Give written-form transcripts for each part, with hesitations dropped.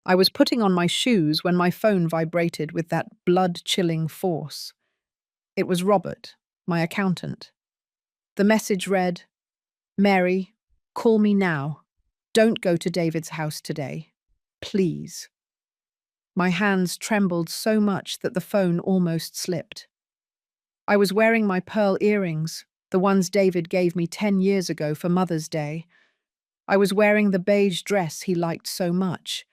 I was putting on my shoes when my phone vibrated with that blood-chilling force. It was Robert, my accountant. The message read, "Mary, call me now. Don't go to David's house today. Please." My hands trembled so much that the phone almost slipped. I was wearing my pearl earrings, the ones David gave me 10 years ago for Mother's Day. I was wearing the beige dress he liked so much.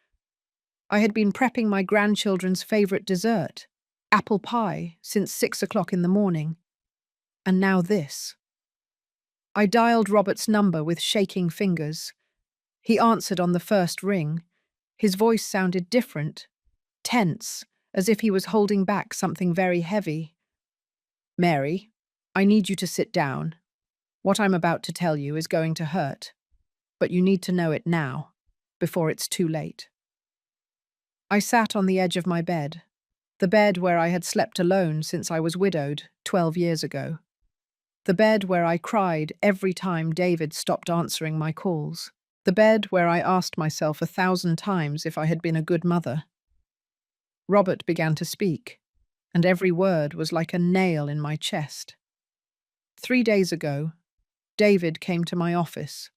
I had been prepping my grandchildren's favorite dessert, apple pie, since 6 o'clock in the morning. And now this. I dialed Robert's number with shaking fingers. He answered on the first ring. His voice sounded different, tense, as if he was holding back something very heavy. "Mary, I need you to sit down. What I'm about to tell you is going to hurt, but you need to know it now, before it's too late." I sat on the edge of my bed, the bed where I had slept alone since I was widowed 12 years ago. The bed where I cried every time David stopped answering my calls. The bed where I asked myself 1,000 times if I had been a good mother. Robert began to speak, and every word was like a nail in my chest. 3 days ago, David came to my office.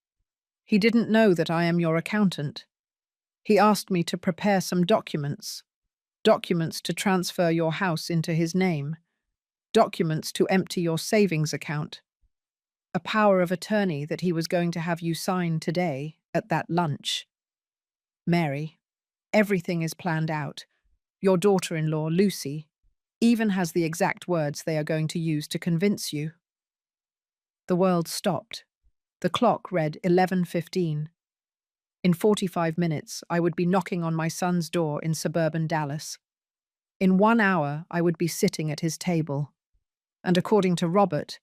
He didn't know that I am your accountant. He asked me to prepare some documents to transfer your house into his name, documents to empty your savings account, a power of attorney that he was going to have you sign today at that lunch. "Mary, everything is planned out. Your daughter-in-law, Lucy, even has the exact words they are going to use to convince you." The world stopped. The clock read 11:15. In 45 minutes, I would be knocking on my son's door in suburban Dallas. In 1 hour, I would be sitting at his table. And according to Robert,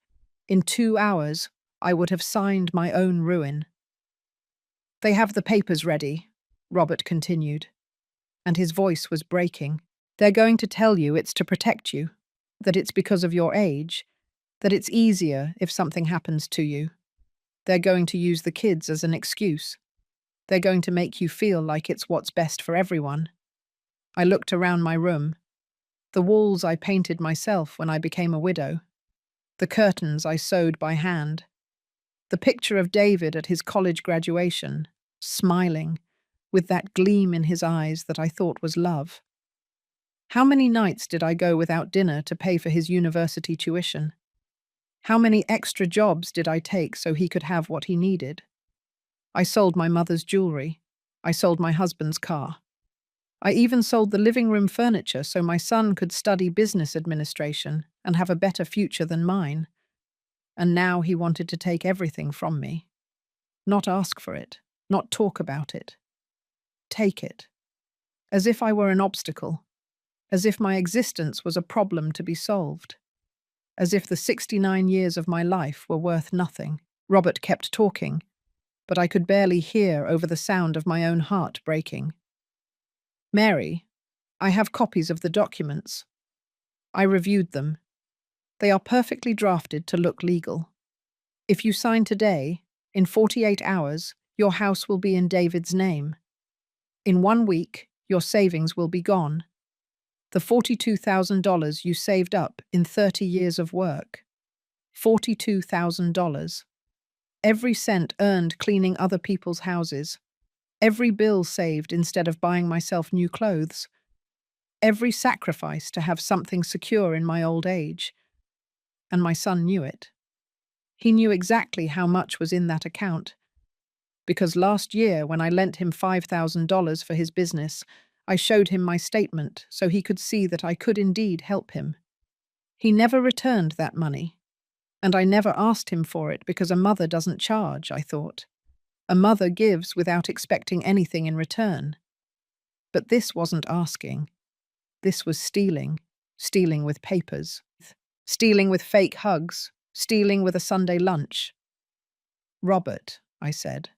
in 2 hours, I would have signed my own ruin. "They have the papers ready," Robert continued, and his voice was breaking. "They're going to tell you it's to protect you, that it's because of your age, that it's easier if something happens to you. They're going to use the kids as an excuse. They're going to make you feel like it's what's best for everyone." I looked around my room. The walls I painted myself when I became a widow. The curtains I sewed by hand. The picture of David at his college graduation, smiling, with that gleam in his eyes that I thought was love. How many nights did I go without dinner to pay for his university tuition? How many extra jobs did I take so he could have what he needed? I sold my mother's jewelry. I sold my husband's car. I even sold the living room furniture so my son could study business administration and have a better future than mine. And now he wanted to take everything from me. Not ask for it, not talk about it. Take it. As if I were an obstacle. As if my existence was a problem to be solved. As if the 69 years of my life were worth nothing. Robert kept talking, but I could barely hear over the sound of my own heart breaking. "Mary, I have copies of the documents. I reviewed them. They are perfectly drafted to look legal. If you sign today, in 48 hours, your house will be in David's name. In 1 week, your savings will be gone. The $42,000 you saved up in 30 years of work. $42,000. Every cent earned cleaning other people's houses. Every bill saved instead of buying myself new clothes. Every sacrifice to have something secure in my old age. And my son knew it. He knew exactly how much was in that account. Because last year, when I lent him $5,000 for his business, I showed him my statement so he could see that I could indeed help him. He never returned that money. And I never asked him for it because a mother doesn't charge, I thought. A mother gives without expecting anything in return. But this wasn't asking. This was stealing. Stealing with papers. Stealing with fake hugs. Stealing with a Sunday lunch. "Robert," I said,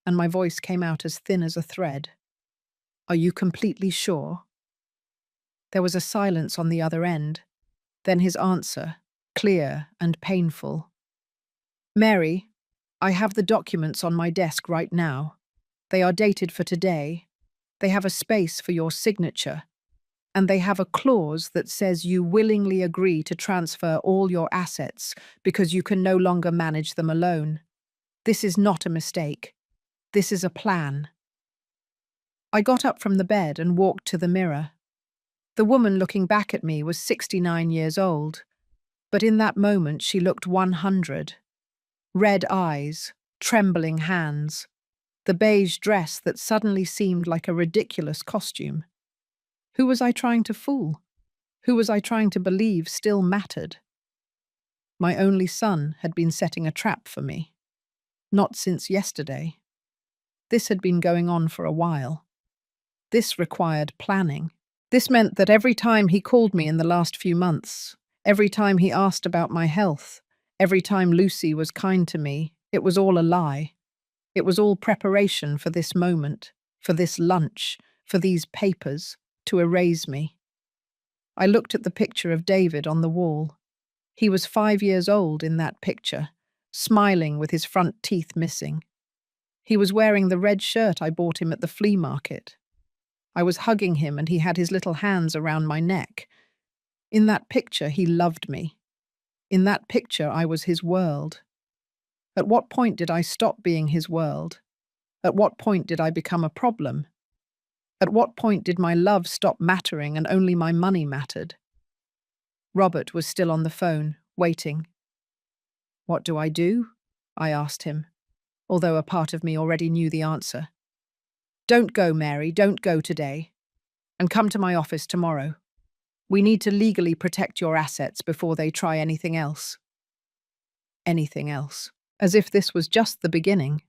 and my voice came out as thin as a thread. "Are you completely sure?" There was a silence on the other end. Then his answer, clear and painful. "Mary, I have the documents on my desk right now. They are dated for today. They have a space for your signature, and they have a clause that says you willingly agree to transfer all your assets because you can no longer manage them alone. This is not a mistake. This is a plan. I got up from the bed and walked to the mirror. The woman looking back at me was 69 years old, but in that moment she looked 100. Red eyes, trembling hands, the beige dress that suddenly seemed like a ridiculous costume. Who was I trying to fool? Who was I trying to believe still mattered? My only son had been setting a trap for me. Not since yesterday. This had been going on for a while. This required planning. This meant that every time he called me in the last few months, every time he asked about my health, every time Lucy was kind to me, it was all a lie. It was all preparation for this moment, for this lunch, for these papers, to erase me. I looked at the picture of David on the wall. He was 5 years old in that picture, smiling with his front teeth missing. He was wearing the red shirt I bought him at the flea market. I was hugging him and he had his little hands around my neck. In that picture, he loved me. In that picture, I was his world. At what point did I stop being his world? At what point did I become a problem? At what point did my love stop mattering and only my money mattered? Robert was still on the phone, waiting. "What do I do?" I asked him, although a part of me already knew the answer. "Don't go, Mary, don't go today. And come to my office tomorrow. We need to legally protect your assets before they try anything else." Anything else. As if this was just the beginning.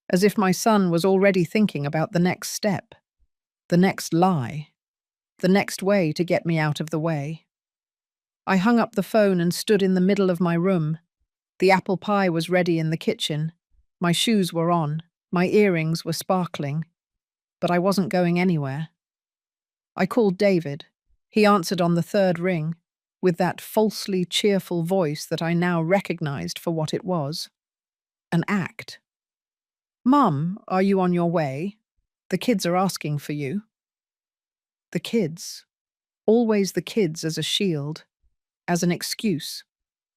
As if my son was already thinking about the next step, the next lie, the next way to get me out of the way. I hung up the phone and stood in the middle of my room. The apple pie was ready in the kitchen. My shoes were on. My earrings were sparkling. But I wasn't going anywhere. I called David. He answered on the third ring, with that falsely cheerful voice that I now recognized for what it was. An act. "Mum, are you on your way? The kids are asking for you." The kids. Always the kids as a shield, as an excuse,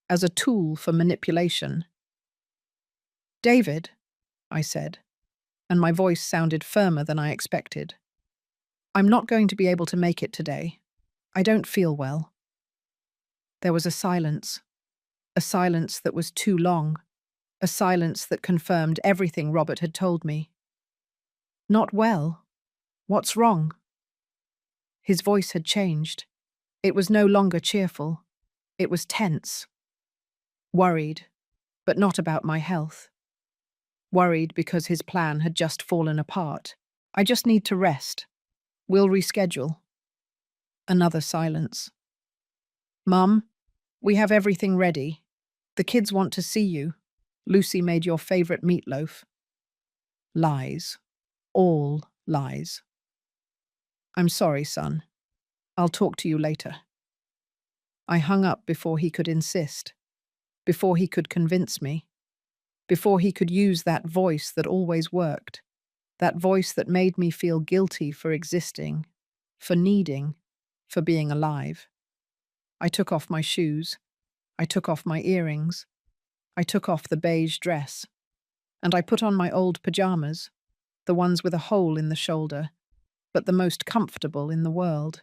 as a tool for manipulation. "David," I said, and my voice sounded firmer than I expected. "I'm not going to be able to make it today. I don't feel well." There was a silence that was too long, a silence that confirmed everything Robert had told me. "Not well? What's wrong?" His voice had changed. It was no longer cheerful. It was tense. Worried, but not about my health. Worried because his plan had just fallen apart. "I just need to rest. We'll reschedule." Another silence. "Mum, we have everything ready. The kids want to see you. Lucy made your favorite meatloaf." Lies. All lies. "I'm sorry, son. I'll talk to you later." I hung up before he could insist, before he could convince me, before he could use that voice that always worked, that voice that made me feel guilty for existing, for needing, for being alive. I took off my shoes. I took off my earrings. I took off the beige dress. And I put on my old pajamas, the ones with a hole in the shoulder, but the most comfortable in the world.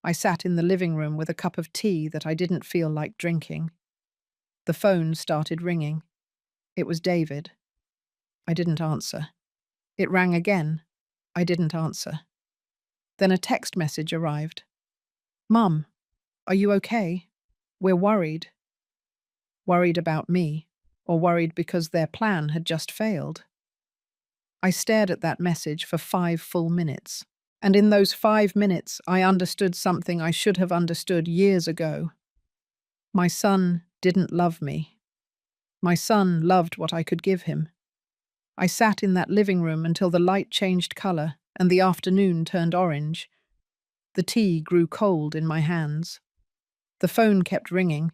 I sat in the living room with a cup of tea that I didn't feel like drinking. The phone started ringing. It was David. I didn't answer. It rang again. I didn't answer. Then a text message arrived. "Mum, are you okay? We're worried." Worried about me, or worried because their plan had just failed. I stared at that message for 5 full minutes. And in those 5 minutes, I understood something I should have understood years ago. My son didn't love me. My son loved what I could give him. I sat in that living room until the light changed color and the afternoon turned orange. The tea grew cold in my hands. The phone kept ringing,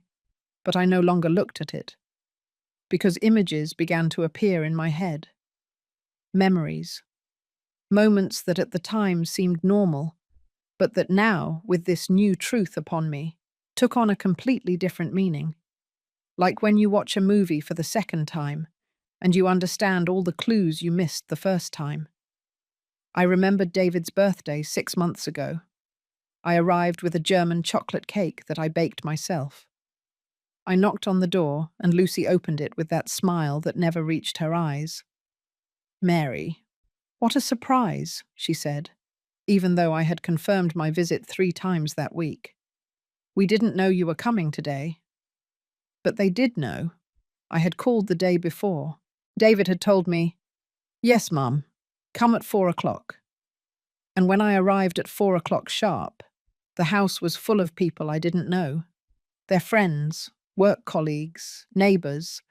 but I no longer looked at it, because images began to appear in my head. Memories. Moments that at the time seemed normal, but that now, with this new truth upon me, took on a completely different meaning. Like when you watch a movie for the second time, and you understand all the clues you missed the first time. I remembered David's birthday 6 months ago. I arrived with a German chocolate cake that I baked myself. I knocked on the door, and Lucy opened it with that smile that never reached her eyes. "Mary, what a surprise," she said, even though I had confirmed my visit 3 times that week. "We didn't know you were coming today." But they did know. I had called the day before. David had told me, "Yes, Mum, come at 4 o'clock." And when I arrived at 4 o'clock sharp, the house was full of people I didn't know. Their friends, work colleagues, neighbours,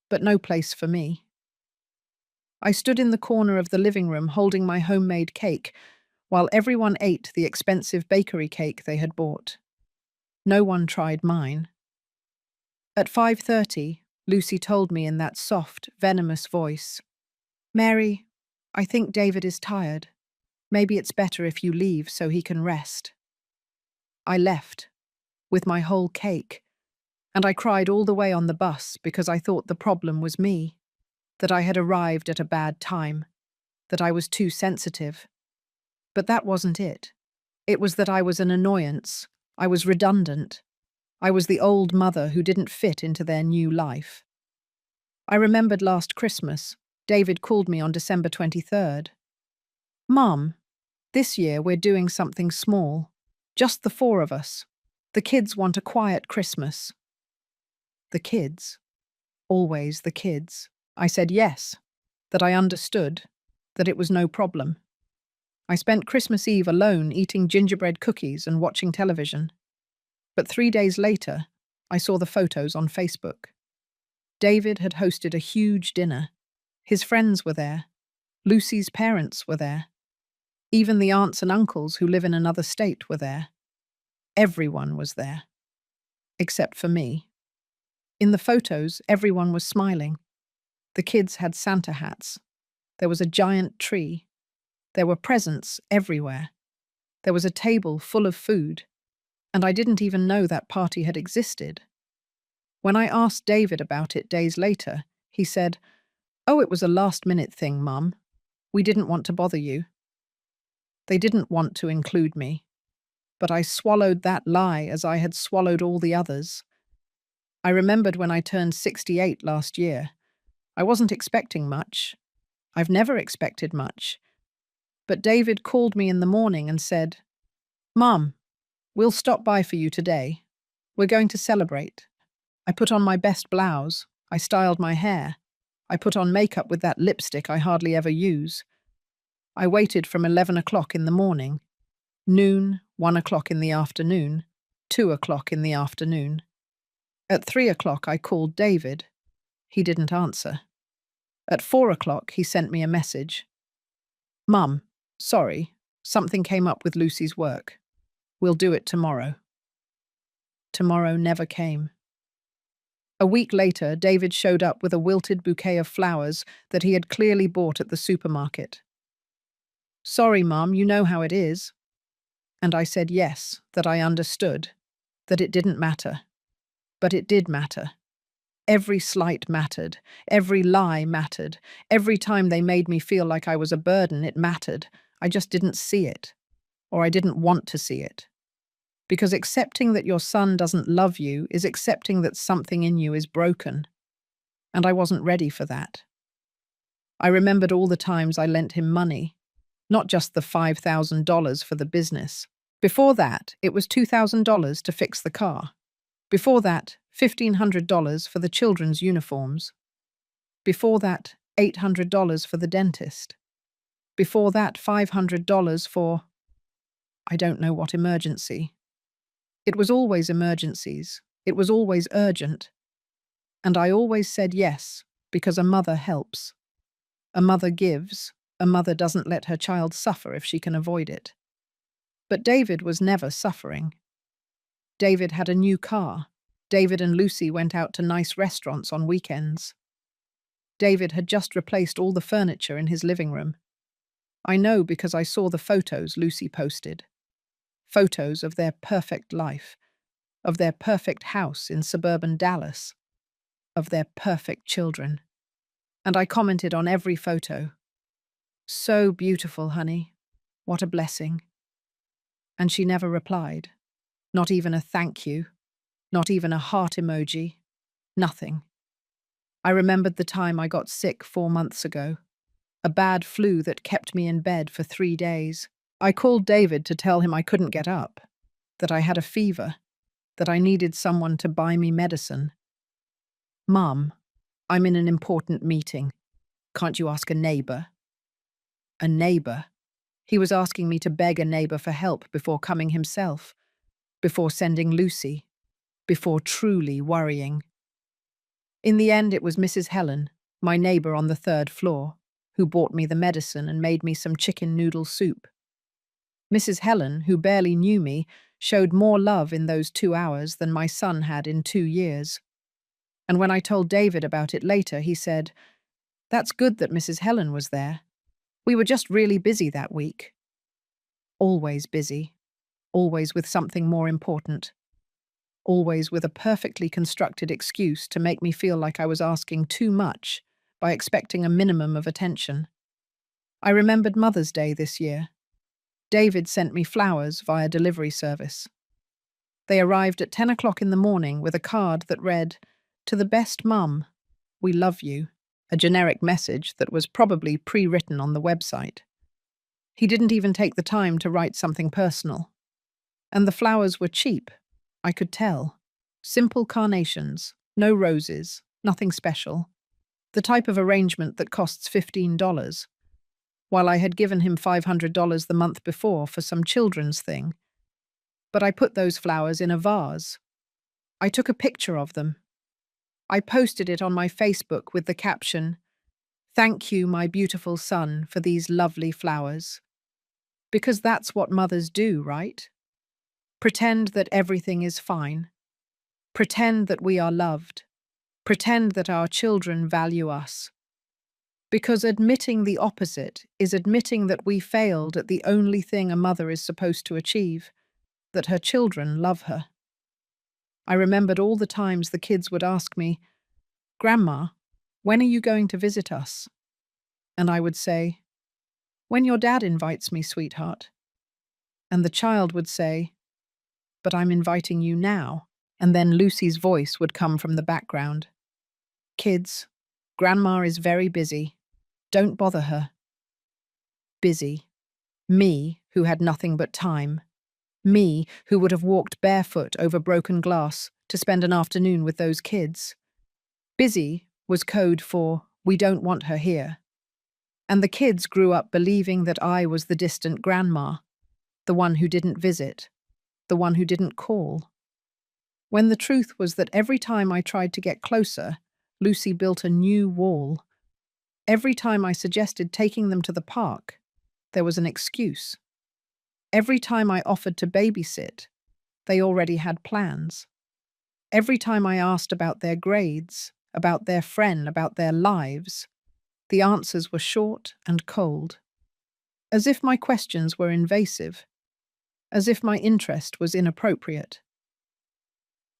but no place for me. I stood in the corner of the living room holding my homemade cake, while everyone ate the expensive bakery cake they had bought. No one tried mine. At 5:30, Lucy told me in that soft, venomous voice, "Mary, I think David is tired. Maybe it's better if you leave so he can rest." I left, with my whole cake, and I cried all the way on the bus because I thought the problem was me, that I had arrived at a bad time, that I was too sensitive. But that wasn't it. It was that I was an annoyance. I was redundant. I was the old mother who didn't fit into their new life. I remembered last Christmas, David called me on December 23rd. "Mum, this year we're doing something small. Just the 4 of us. The kids want a quiet Christmas." The kids. Always the kids. I said yes, that I understood, that it was no problem. I spent Christmas Eve alone eating gingerbread cookies and watching television. But 3 days later, I saw the photos on Facebook. David had hosted a huge dinner. His friends were there. Lucy's parents were there. Even the aunts and uncles who live in another state were there. Everyone was there. Except for me. In the photos, everyone was smiling. The kids had Santa hats. There was a giant tree. There were presents everywhere. There was a table full of food. And I didn't even know that party had existed. When I asked David about it days later, he said, "Oh, it was a last-minute thing, Mum. We didn't want to bother you." They didn't want to include me. But I swallowed that lie as I had swallowed all the others. I remembered when I turned 68 last year. I wasn't expecting much. I've never expected much. But David called me in the morning and said, "Mum, we'll stop by for you today. We're going to celebrate." I put on my best blouse. I styled my hair. I put on makeup with that lipstick I hardly ever use. I waited from 11 o'clock in the morning, noon, 1 o'clock in the afternoon, 2 o'clock in the afternoon. At 3 o'clock I called David. He didn't answer. At 4 o'clock he sent me a message. "Mum, sorry, something came up with Lucy's work. We'll do it tomorrow." Tomorrow never came. A week later, David showed up with a wilted bouquet of flowers that he had clearly bought at the supermarket. "Sorry, Mum, you know how it is." And I said yes, that I understood, that it didn't matter. But it did matter. Every slight mattered. Every lie mattered. Every time they made me feel like I was a burden, it mattered. I just didn't see it. Or I didn't want to see it. Because accepting that your son doesn't love you is accepting that something in you is broken. And I wasn't ready for that. I remembered all the times I lent him money, not just the $5,000 for the business. Before that, it was $2,000 to fix the car. Before that, $1,500 for the children's uniforms. Before that, $800 for the dentist. Before that, $500 for, I don't know what emergency. It was always emergencies. It was always urgent. And I always said yes, because a mother helps. A mother gives. A mother doesn't let her child suffer if she can avoid it. But David was never suffering. David had a new car. David and Lucy went out to nice restaurants on weekends. David had just replaced all the furniture in his living room. I know because I saw the photos Lucy posted. Photos of their perfect life, of their perfect house in suburban Dallas, of their perfect children. And I commented on every photo. So beautiful, honey. What a blessing. And she never replied. Not even a thank you. Not even a heart emoji. Nothing. I remembered the time I got sick 4 months ago. A bad flu that kept me in bed for 3 days. I called David to tell him I couldn't get up, that I had a fever, that I needed someone to buy me medicine. Mum, I'm in an important meeting. Can't you ask a neighbour? A neighbour? He was asking me to beg a neighbour for help before coming himself, before sending Lucy, before truly worrying. In the end, it was Mrs. Helen, my neighbour on the 3rd floor, who bought me the medicine and made me some chicken noodle soup. Mrs. Helen, who barely knew me, showed more love in those 2 hours than my son had in 2 years. And when I told David about it later, he said, "That's good that Mrs. Helen was there. We were just really busy that week." Always busy. Always with something more important. Always with a perfectly constructed excuse to make me feel like I was asking too much by expecting a minimum of attention. I remembered Mother's Day this year. David sent me flowers via delivery service. They arrived at 10 o'clock in the morning with a card that read, "To the best mum, we love you," a generic message that was probably pre-written on the website. He didn't even take the time to write something personal. And the flowers were cheap, I could tell. Simple carnations, no roses, nothing special. The type of arrangement that costs $15, while I had given him $500 the month before for some children's thing. But I put those flowers in a vase. I took a picture of them. I posted it on my Facebook with the caption, "Thank you, my beautiful son, for these lovely flowers." Because that's what mothers do, right? Pretend that everything is fine. Pretend that we are loved. Pretend that our children value us. Because admitting the opposite is admitting that we failed at the only thing a mother is supposed to achieve, that her children love her. I remembered all the times the kids would ask me, "Grandma, when are you going to visit us?" And I would say, "When your dad invites me, sweetheart." And the child would say, "But I'm inviting you now." And then Lucy's voice would come from the background. "Kids, Grandma is very busy. Don't bother her." Busy. Me, who had nothing but time. Me, who would have walked barefoot over broken glass to spend an afternoon with those kids. Busy was code for, "We don't want her here." And the kids grew up believing that I was the distant grandma, the one who didn't visit, the one who didn't call. When the truth was that every time I tried to get closer, Lucy built a new wall. Every time I suggested taking them to the park, there was an excuse. Every time I offered to babysit, they already had plans. Every time I asked about their grades, about their friend, about their lives, the answers were short and cold. As if my questions were invasive. As if my interest was inappropriate.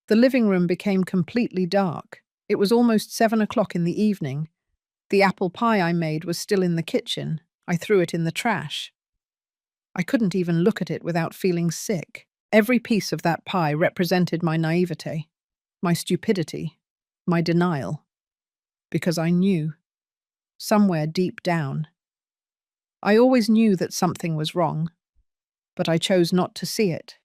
The living room became completely dark. It was almost 7 o'clock in the evening. The apple pie I made was still in the kitchen. I threw it in the trash. I couldn't even look at it without feeling sick. Every piece of that pie represented my naivete, my stupidity, my denial. Because I knew, somewhere deep down. I always knew that something was wrong, but I chose not to see it.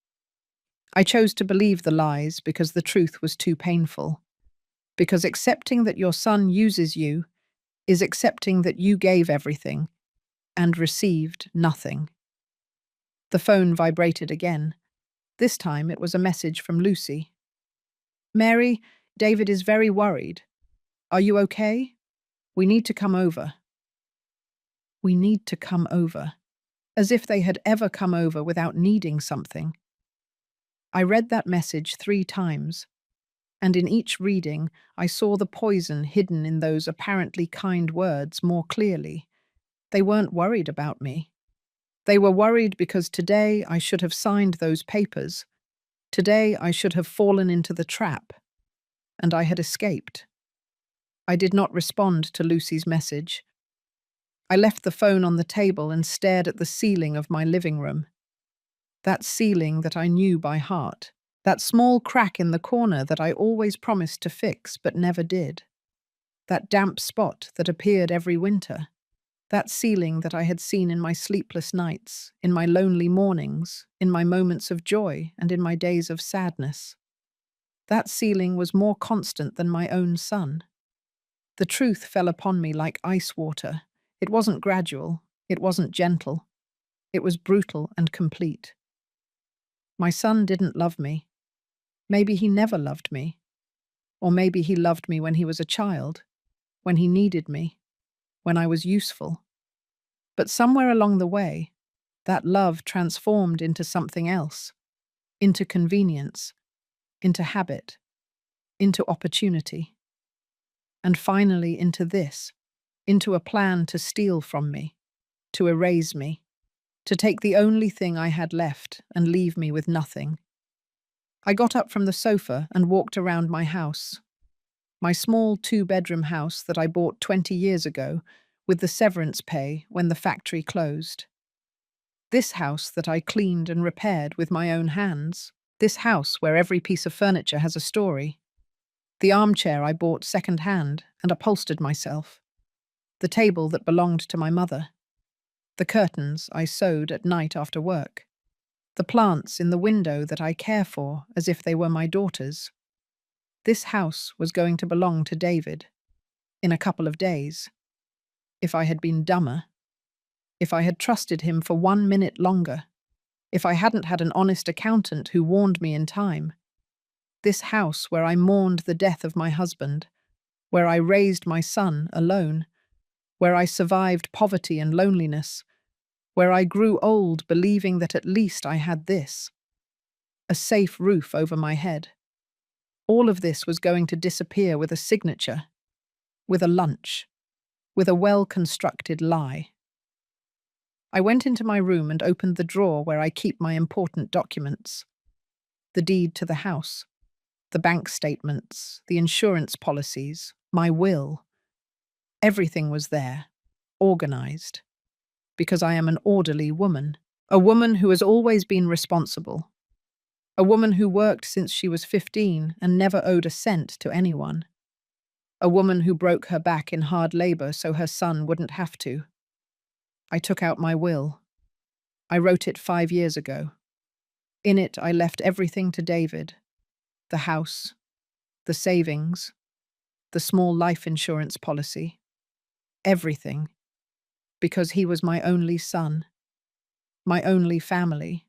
I chose to believe the lies because the truth was too painful. Because accepting that your son uses you is accepting that you gave everything and received nothing. The phone vibrated again. This time it was a message from Lucy. "Mary, David is very worried. Are you okay? We need to come over." We need to come over. As if they had ever come over without needing something. I read that message 3 times, and in each reading I saw the poison hidden in those apparently kind words more clearly. They weren't worried about me. They were worried because today I should have signed those papers. Today I should have fallen into the trap, and I had escaped. I did not respond to Lucy's message. I left the phone on the table and stared at the ceiling of my living room. That ceiling that I knew by heart. That small crack in the corner that I always promised to fix but never did. That damp spot that appeared every winter. That ceiling that I had seen in my sleepless nights, in my lonely mornings, in my moments of joy and in my days of sadness. That ceiling was more constant than my own sun. The truth fell upon me like ice water. It wasn't gradual, it wasn't gentle. It was brutal and complete. My son didn't love me. Maybe he never loved me. Or maybe he loved me when he was a child, when he needed me, when I was useful. But somewhere along the way, that love transformed into something else, into convenience, into habit, into opportunity, and finally into this, into a plan to steal from me, to erase me, to take the only thing I had left and leave me with nothing. I got up from the sofa and walked around my house, my small two-bedroom house that I bought 20 years ago with the severance pay when the factory closed. This house that I cleaned and repaired with my own hands. This house where every piece of furniture has a story. The armchair I bought second-hand and upholstered myself. The table that belonged to my mother. The curtains I sewed at night after work. The plants in the window that I care for as if they were my daughters. This house was going to belong to David in a couple of days. If I had been dumber, if I had trusted him for 1 minute longer, if I hadn't had an honest accountant who warned me in time. This house where I mourned the death of my husband, where I raised my son alone, where I survived poverty and loneliness, where I grew old believing that at least I had this, a safe roof over my head. All of this was going to disappear with a signature, with a lunch, with a well-constructed lie. I went into my room and opened the drawer where I keep my important documents. The deed to the house, the bank statements, the insurance policies, my will. Everything was there, organized. Because I am an orderly woman, a woman who has always been responsible, a woman who worked since she was 15 and never owed a cent to anyone, a woman who broke her back in hard labor so her son wouldn't have to. I took out my will. I wrote it 5 years ago. In it, I left everything to David, the house, the savings, the small life insurance policy, everything. Because he was my only son, my only family,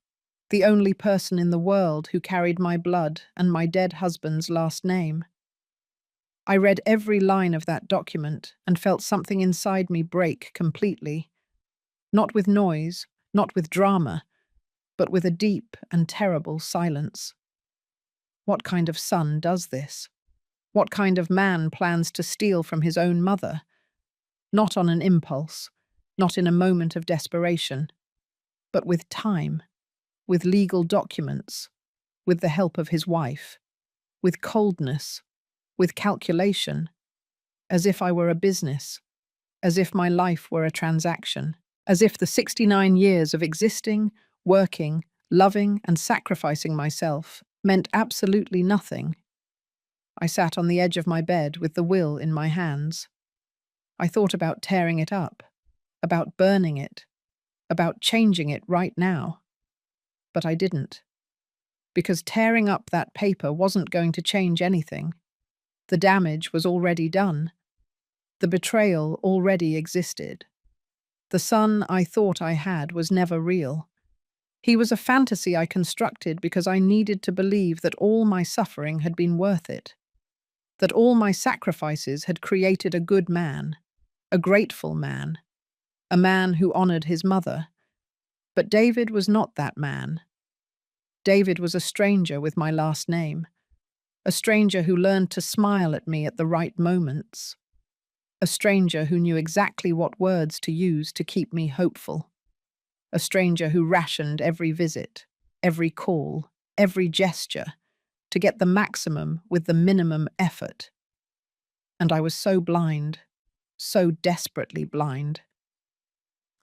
the only person in the world who carried my blood and my dead husband's last name. I read every line of that document and felt something inside me break completely, not with noise, not with drama, but with a deep and terrible silence. What kind of son does this? What kind of man plans to steal from his own mother? Not on an impulse, not in a moment of desperation, but with time, with legal documents, with the help of his wife, with coldness, with calculation, as if I were a business, as if my life were a transaction, as if the 69 years of existing, working, loving, and sacrificing myself meant absolutely nothing. I sat on the edge of my bed with the will in my hands. I thought about tearing it up, about burning it, about changing it right now. But I didn't. Because tearing up that paper wasn't going to change anything. The damage was already done. The betrayal already existed. The son I thought I had was never real. He was a fantasy I constructed because I needed to believe that all my suffering had been worth it, that all my sacrifices had created a good man, a grateful man, a man who honored his mother. But David was not that man. David was a stranger with my last name, a stranger who learned to smile at me at the right moments, A stranger who knew exactly what words to use to keep me hopeful. A stranger who rationed every visit, every call, every gesture, to get the maximum with the minimum effort. And I was so blind, so desperately blind.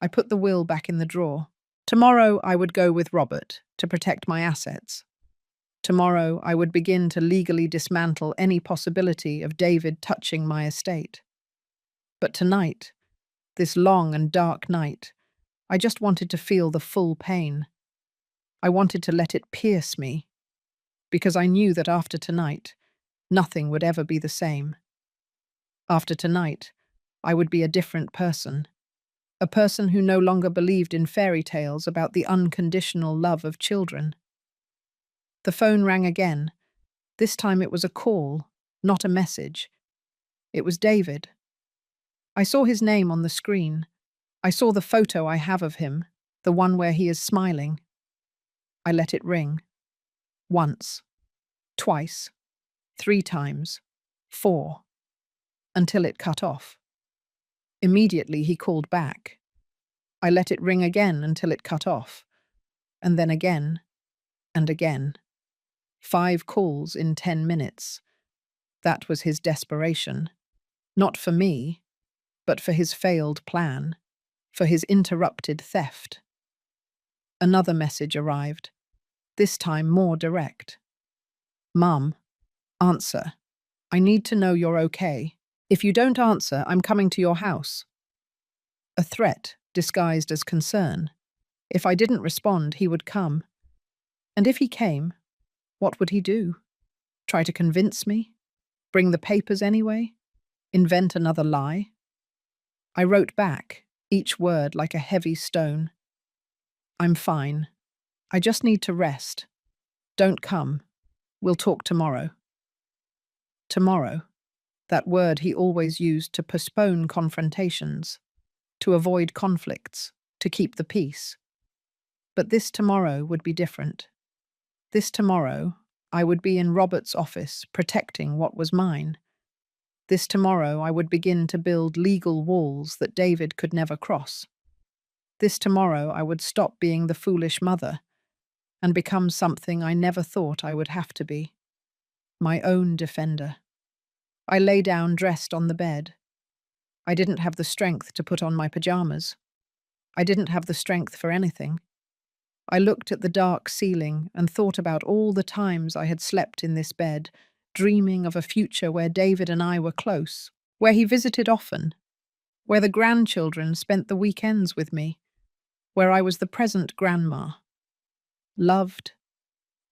I put the will back in the drawer. Tomorrow I would go with Robert to protect my assets. Tomorrow I would begin to legally dismantle any possibility of David touching my estate. But tonight, this long and dark night, I just wanted to feel the full pain. I wanted to let it pierce me, because I knew that after tonight, nothing would ever be the same. After tonight, I would be a different person. A person who no longer believed in fairy tales about the unconditional love of children. The phone rang again. This time it was a call, not a message. It was David. I saw his name on the screen. I saw the photo I have of him, the one where he is smiling. I let it ring. Once, twice, 3 times, 4, until it cut off. Immediately he called back. I let it ring again until it cut off, and then again, and again. 5 calls in 10 minutes. That was his desperation. Not for me, but for his failed plan, for his interrupted theft. Another message arrived, this time more direct. Mum, answer. I need to know you're okay. If you don't answer, I'm coming to your house. A threat disguised as concern. If I didn't respond, he would come. And if he came, what would he do? Try to convince me? Bring the papers anyway? Invent another lie? I wrote back, each word like a heavy stone. I'm fine. I just need to rest. Don't come. We'll talk tomorrow. Tomorrow. That word he always used to postpone confrontations, to avoid conflicts, to keep the peace. But this tomorrow would be different. This tomorrow, I would be in Robert's office protecting what was mine. This tomorrow, I would begin to build legal walls that David could never cross. This tomorrow, I would stop being the foolish mother and become something I never thought I would have to be. My own defender. I lay down dressed on the bed. I didn't have the strength to put on my pajamas. I didn't have the strength for anything. I looked at the dark ceiling and thought about all the times I had slept in this bed, dreaming of a future where David and I were close, where he visited often, where the grandchildren spent the weekends with me, where I was the present grandma. Loved,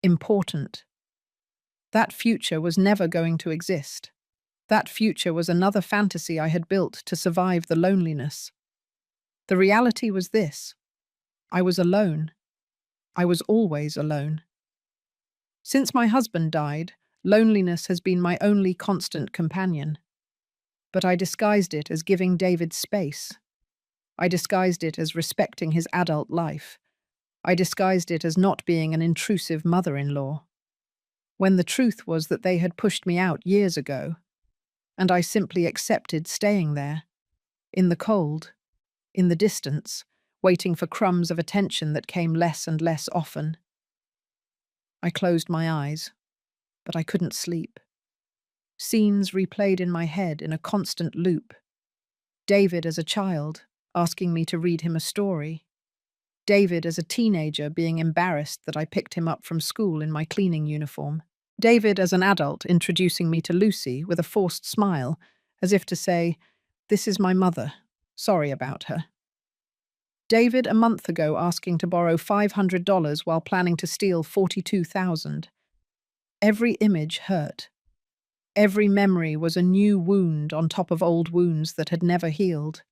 important. That future was never going to exist. That future was another fantasy I had built to survive the loneliness. The reality was this. I was alone. I was always alone. Since my husband died, loneliness has been my only constant companion. But I disguised it as giving David space. I disguised it as respecting his adult life. I disguised it as not being an intrusive mother-in-law. When the truth was that they had pushed me out years ago, and I simply accepted staying there, in the cold, in the distance, waiting for crumbs of attention that came less and less often. I closed my eyes, but I couldn't sleep. Scenes replayed in my head in a constant loop. David as a child, asking me to read him a story. David as a teenager being embarrassed that I picked him up from school in my cleaning uniform. David as an adult introducing me to Lucy with a forced smile, as if to say, "This is my mother. Sorry about her." David a month ago asking to borrow $500 while planning to steal $42,000. Every image hurt. Every memory was a new wound on top of old wounds that had never healed.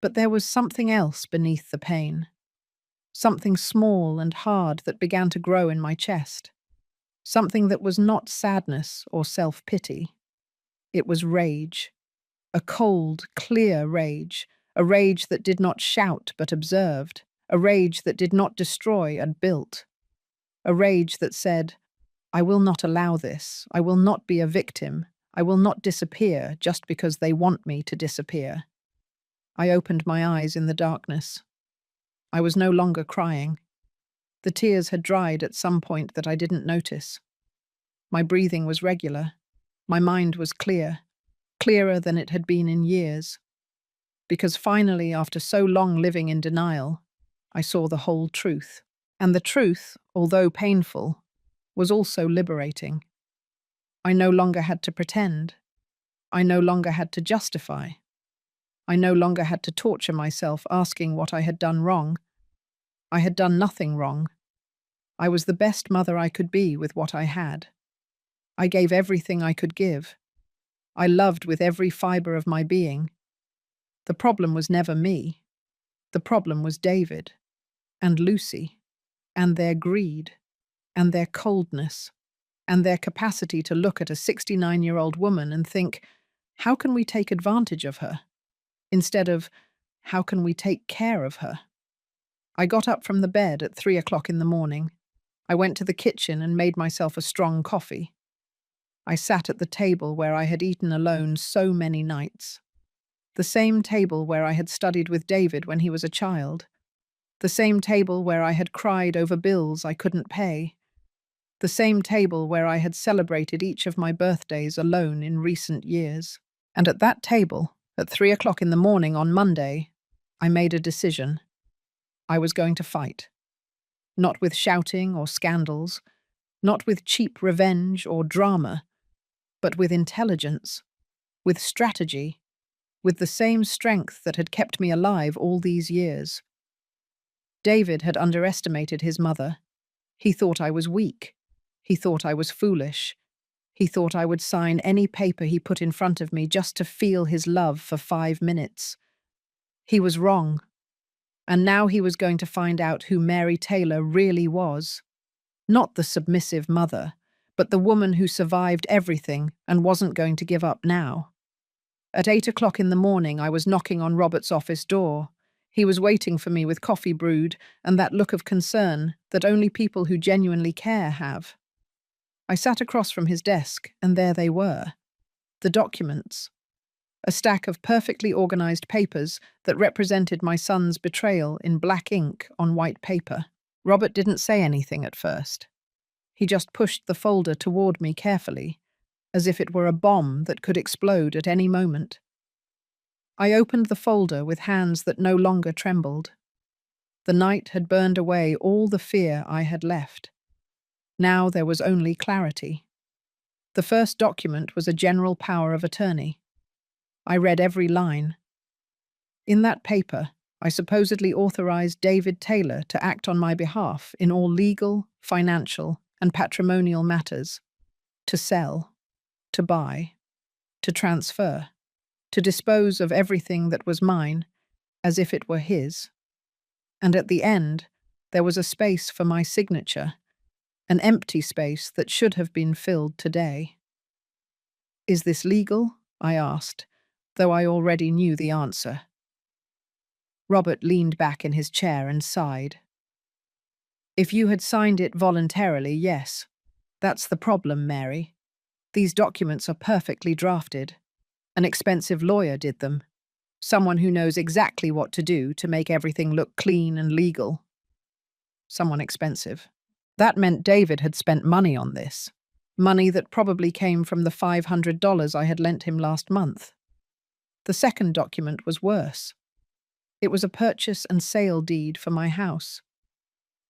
But there was something else beneath the pain. Something small and hard that began to grow in my chest. Something that was not sadness or self-pity. It was rage. A cold, clear rage. A rage that did not shout but observed. A rage that did not destroy and built. A rage that said, I will not allow this. I will not be a victim. I will not disappear just because they want me to disappear. I opened my eyes in the darkness. I was no longer crying. The tears had dried at some point that I didn't notice. My breathing was regular. My mind was clear, clearer than it had been in years. Because finally, after so long living in denial, I saw the whole truth. And the truth, although painful, was also liberating. I no longer had to pretend. I no longer had to justify. I no longer had to torture myself asking what I had done wrong. I had done nothing wrong. I was the best mother I could be with what I had. I gave everything I could give. I loved with every fibre of my being. The problem was never me. The problem was David and Lucy and their greed and their coldness and their capacity to look at a 69-year-old woman and think, how can we take advantage of her? Instead of, how can we take care of her? I got up from the bed at 3 o'clock in the morning. I went to the kitchen and made myself a strong coffee. I sat at the table where I had eaten alone so many nights. The same table where I had studied with David when he was a child. The same table where I had cried over bills I couldn't pay. The same table where I had celebrated each of my birthdays alone in recent years. And at that table, at 3 o'clock in the morning on Monday, I made a decision. I was going to fight. Not with shouting or scandals, not with cheap revenge or drama, but with intelligence, with strategy, with the same strength that had kept me alive all these years. David had underestimated his mother. He thought I was weak. He thought I was foolish. He thought I would sign any paper he put in front of me just to feel his love for 5 minutes. He was wrong. And now he was going to find out who Mary Taylor really was. Not the submissive mother, but the woman who survived everything and wasn't going to give up now. At 8 o'clock in the morning, I was knocking on Robert's office door. He was waiting for me with coffee brewed and that look of concern that only people who genuinely care have. I sat across from his desk, and there they were. The documents. A stack of perfectly organized papers that represented my son's betrayal in black ink on white paper. Robert didn't say anything at first. He just pushed the folder toward me carefully, as if it were a bomb that could explode at any moment. I opened the folder with hands that no longer trembled. The night had burned away all the fear I had left. Now there was only clarity. The first document was a general power of attorney. I read every line. In that paper, I supposedly authorized David Taylor to act on my behalf in all legal, financial, and patrimonial matters, to sell, to buy, to transfer, to dispose of everything that was mine, as if it were his. And at the end, there was a space for my signature, an empty space that should have been filled today. Is this legal? I asked, though I already knew the answer. Robert leaned back in his chair and sighed. If you had signed it voluntarily, yes. That's the problem, Mary. These documents are perfectly drafted. An expensive lawyer did them. Someone who knows exactly what to do to make everything look clean and legal. Someone expensive. That meant David had spent money on this. Money that probably came from the $500 I had lent him last month. The second document was worse. It was a purchase and sale deed for my house.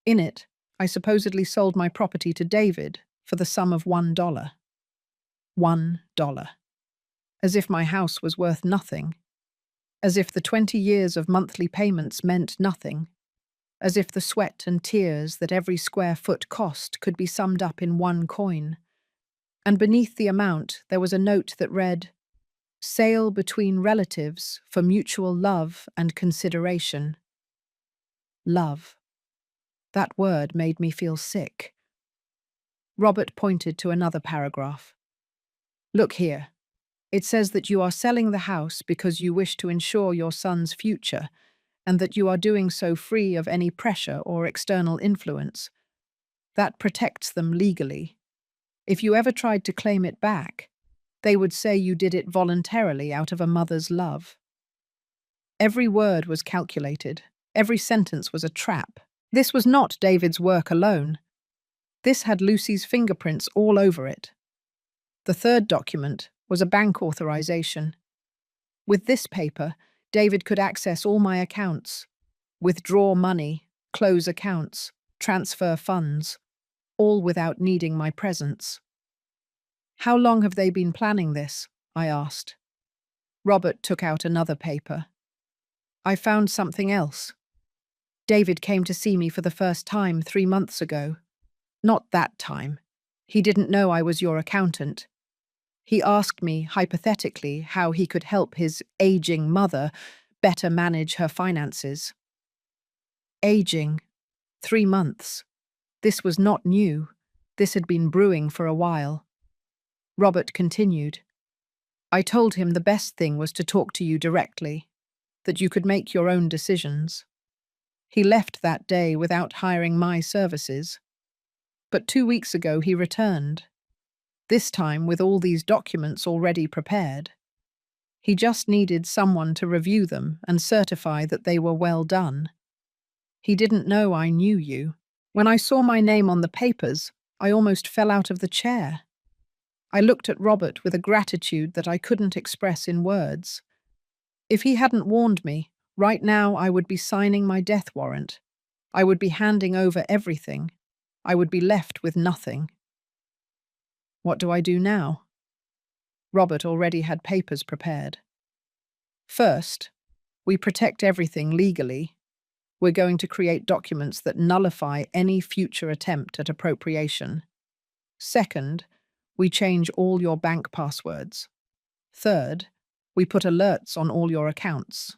In it, I supposedly sold my property to David for the sum of $1. $1. As if my house was worth nothing. As if the 20 years of monthly payments meant nothing. As if the sweat and tears that every square foot cost could be summed up in one coin. And beneath the amount, there was a note that read, "Sale between relatives for mutual love and consideration." Love. That word made me feel sick. Robert pointed to another paragraph. Look here. It says that you are selling the house because you wish to ensure your son's future, and that you are doing so free of any pressure or external influence. That protects them legally. If you ever tried to claim it back, They would say you did it voluntarily out of a mother's love. Every word was calculated. Every sentence was a trap. This was not David's work alone. This had Lucy's fingerprints all over it. The third document was a bank authorization. With this paper, David could access all my accounts, withdraw money, close accounts, transfer funds, all without needing my presence. "How long have they been planning this?" I asked. Robert took out another paper. "I found something else. David came to see me for the first time 3 months ago. Not that time. He didn't know I was your accountant. He asked me, hypothetically, how he could help his aging mother better manage her finances." Aging. 3 months. This was not new. This had been brewing for a while. Robert continued. "I told him the best thing was to talk to you directly, that you could make your own decisions. He left that day without hiring my services. But 2 weeks ago he returned, this time with all these documents already prepared. He just needed someone to review them and certify that they were well done. He didn't know I knew you. When I saw my name on the papers, I almost fell out of the chair. I looked at Robert with a gratitude that I couldn't express in words. If he hadn't warned me, right now I would be signing my death warrant. I would be handing over everything. I would be left with nothing. What do I do now? Robert already had papers prepared. First, we protect everything legally. We're going to create documents that nullify any future attempt at appropriation. Second, we change all your bank passwords. Third, we put alerts on all your accounts.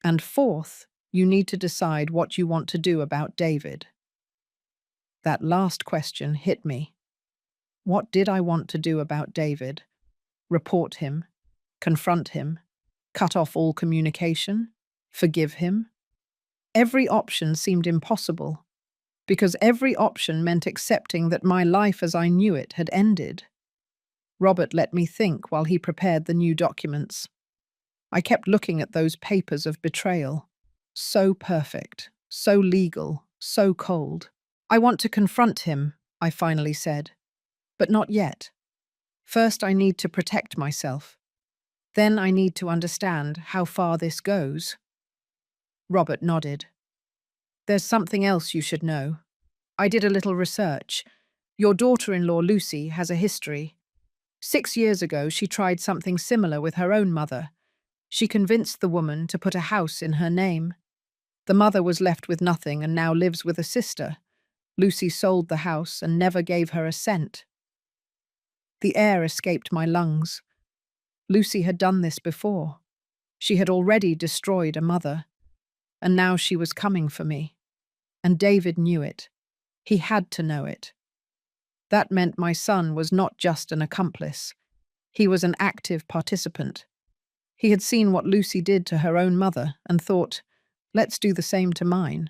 And fourth, you need to decide what you want to do about David. That last question hit me. What did I want to do about David? Report him? Confront him? Cut off all communication? Forgive him? Every option seemed impossible, because every option meant accepting that my life as I knew it had ended. Robert let me think while he prepared the new documents. I kept looking at those papers of betrayal. So perfect, so legal, so cold. "I want to confront him," I finally said. "But not yet. First, I need to protect myself. Then I need to understand how far this goes." Robert nodded. "There's something else you should know. I did a little research. Your daughter-in-law, Lucy, has a history. 6 years ago, she tried something similar with her own mother. She convinced the woman to put a house in her name. The mother was left with nothing and now lives with a sister. Lucy sold the house and never gave her a cent." The air escaped my lungs. Lucy had done this before. She had already destroyed a mother. And now she was coming for me. And David knew it. He had to know it. That meant my son was not just an accomplice. He was an active participant. He had seen what Lucy did to her own mother and thought, let's do the same to mine.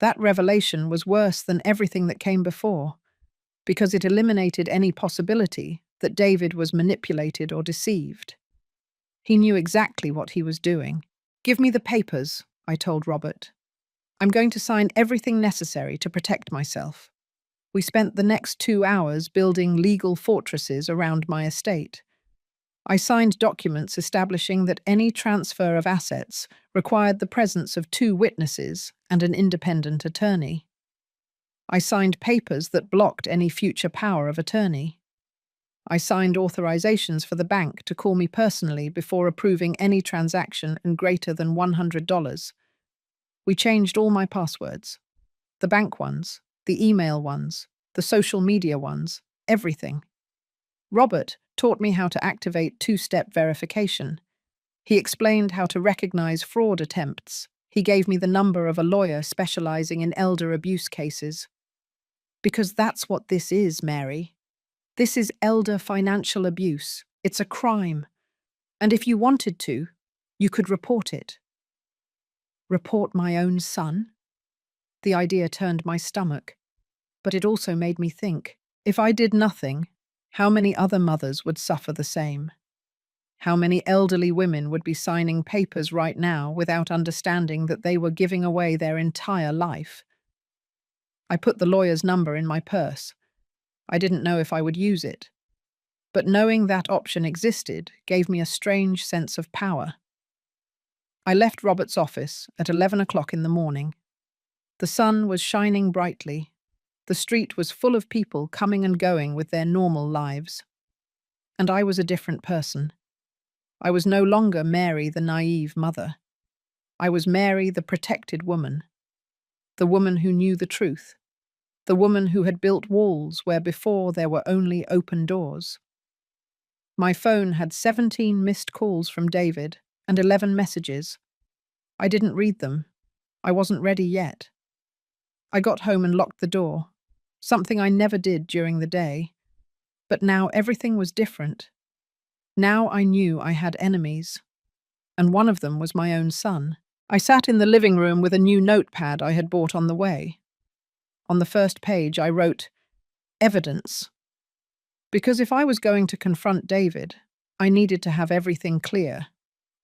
That revelation was worse than everything that came before, because it eliminated any possibility that David was manipulated or deceived. He knew exactly what he was doing. "Give me the papers," I told Robert. "I'm going to sign everything necessary to protect myself." We spent the next 2 hours building legal fortresses around my estate. I signed documents establishing that any transfer of assets required the presence of 2 witnesses and an independent attorney. I signed papers that blocked any future power of attorney. I signed authorizations for the bank to call me personally before approving any transaction in greater than $100. We changed all my passwords. The bank ones, the email ones, the social media ones, everything. Robert taught me how to activate 2-step verification. He explained how to recognize fraud attempts. He gave me the number of a lawyer specializing in elder abuse cases. Because that's what this is, Mary. This is elder financial abuse. It's a crime. And if you wanted to, you could report it. Report my own son? The idea turned my stomach. But it also made me think. If I did nothing, How many other mothers would suffer the same? How many elderly women would be signing papers right now without understanding that they were giving away their entire life? I put the lawyer's number in my purse. I didn't know if I would use it, but knowing that option existed gave me a strange sense of power. I left Robert's office at 11 o'clock in the morning. The sun was shining brightly. The street was full of people coming and going with their normal lives. And I was a different person. I was no longer Mary, the naive mother. I was Mary, the protected woman. The woman who knew the truth. The woman who had built walls where before there were only open doors. My phone had 17 missed calls from David and 11 messages. I didn't read them. I wasn't ready yet. I got home and locked the door, something I never did during the day. But now everything was different. Now I knew I had enemies, and one of them was my own son. I sat in the living room with a new notepad I had bought on the way. On the first page I wrote, "Evidence." Because if I was going to confront David, I needed to have everything clear.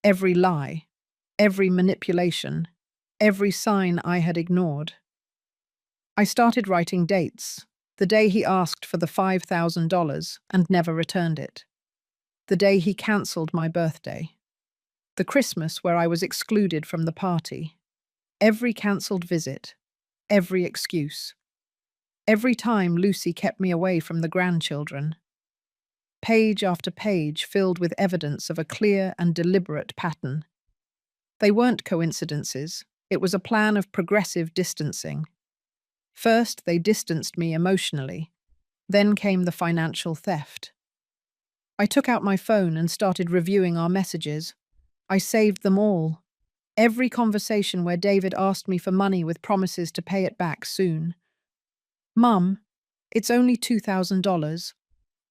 Every lie, every manipulation, every sign I had ignored. I started writing dates. The day he asked for the $5,000 and never returned it. The day he cancelled my birthday. The Christmas where I was excluded from the party. Every cancelled visit. Every excuse. Every time Lucy kept me away from the grandchildren. Page after page filled with evidence of a clear and deliberate pattern. They weren't coincidences. It was a plan of progressive distancing. First, they distanced me emotionally. Then came the financial theft. I took out my phone and started reviewing our messages. I saved them all. Every conversation where David asked me for money with promises to pay it back soon. "Mum, it's only $2,000.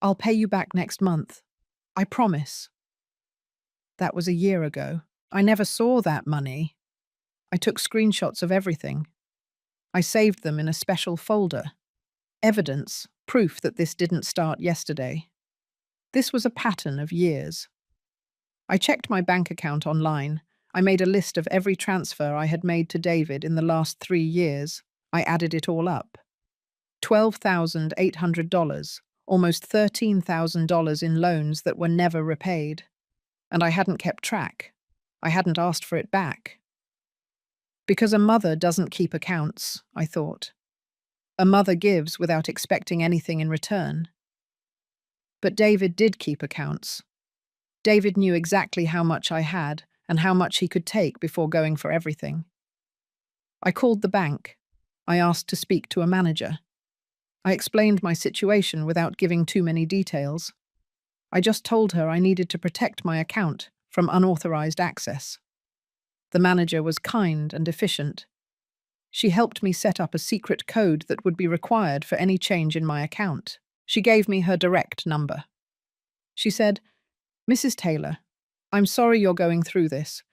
I'll pay you back next month. I promise." That was a year ago. I never saw that money. I took screenshots of everything. I saved them in a special folder. Evidence, proof that this didn't start yesterday. This was a pattern of years. I checked my bank account online. I made a list of every transfer I had made to David in the last 3 years. I added it all up. $12,800, almost $13,000 in loans that were never repaid. And I hadn't kept track. I hadn't asked for it back. Because a mother doesn't keep accounts, I thought. A mother gives without expecting anything in return. But David did keep accounts. David knew exactly how much I had and how much he could take before going for everything. I called the bank. I asked to speak to a manager. I explained my situation without giving too many details. I just told her I needed to protect my account from unauthorized access. The manager was kind and efficient. She helped me set up a secret code that would be required for any change in my account. She gave me her direct number. She said, "Mrs. Taylor, I'm sorry you're going through this.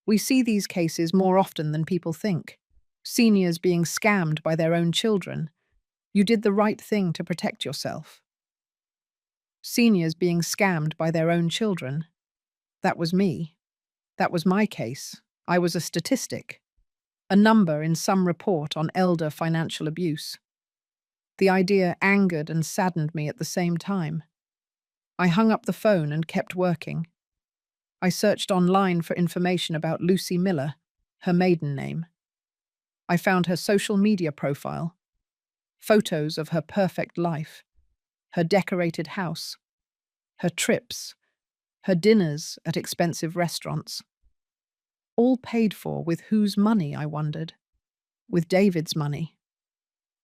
We see these cases more often than people think. Seniors being scammed by their own children. You did the right thing to protect yourself." Seniors being scammed by their own children. That was me. That was my case. I was a statistic. A number in some report on elder financial abuse. The idea angered and saddened me at the same time. I hung up the phone and kept working. I searched online for information about Lucy Miller, her maiden name. I found her social media profile. Photos of her perfect life. Her decorated house. Her trips. Her dinners at expensive restaurants. All paid for with whose money, I wondered? With David's money.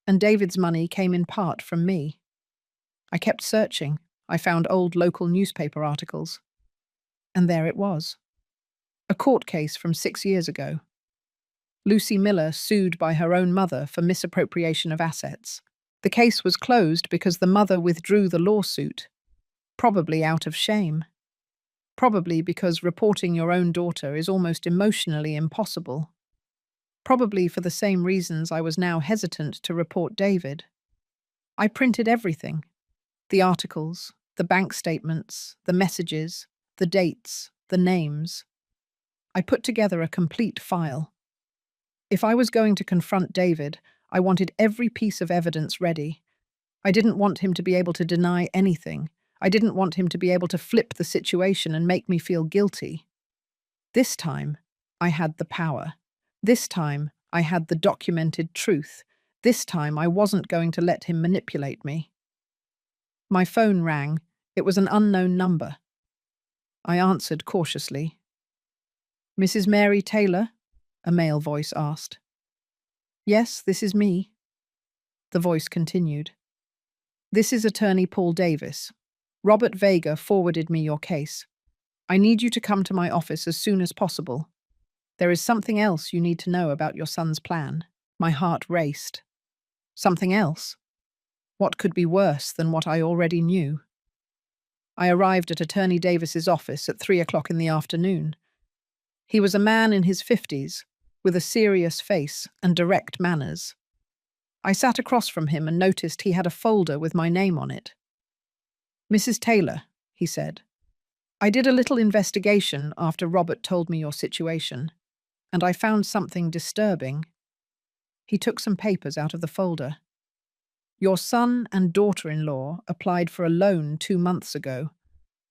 And David's money came in part from me. I kept searching. I found old local newspaper articles. And there it was. A court case from 6 years ago. Lucy Miller sued by her own mother for misappropriation of assets. The case was closed because the mother withdrew the lawsuit, probably out of shame. Probably because reporting your own daughter is almost emotionally impossible. Probably for the same reasons I was now hesitant to report David. I printed everything. The articles, the bank statements, the messages, the dates, the names. I put together a complete file. If I was going to confront David, I wanted every piece of evidence ready. I didn't want him to be able to deny anything. I didn't want him to be able to flip the situation and make me feel guilty. This time, I had the power. This time, I had the documented truth. This time, I wasn't going to let him manipulate me. My phone rang. It was an unknown number. I answered cautiously. "Mrs. Mary Taylor?" a male voice asked. "Yes, this is me." The voice continued. "This is Attorney Paul Davis. Robert Vega forwarded me your case. I need you to come to my office as soon as possible. There is something else you need to know about your son's plan." My heart raced. Something else? What could be worse than what I already knew? I arrived at Attorney Davis's office at 3 o'clock in the afternoon. He was a man in his 50s, with a serious face and direct manners. I sat across from him and noticed he had a folder with my name on it. "Mrs. Taylor," he said, "I did a little investigation after Robert told me your situation, and I found something disturbing." He took some papers out of the folder. "Your son and daughter-in-law applied for a loan 2 months ago,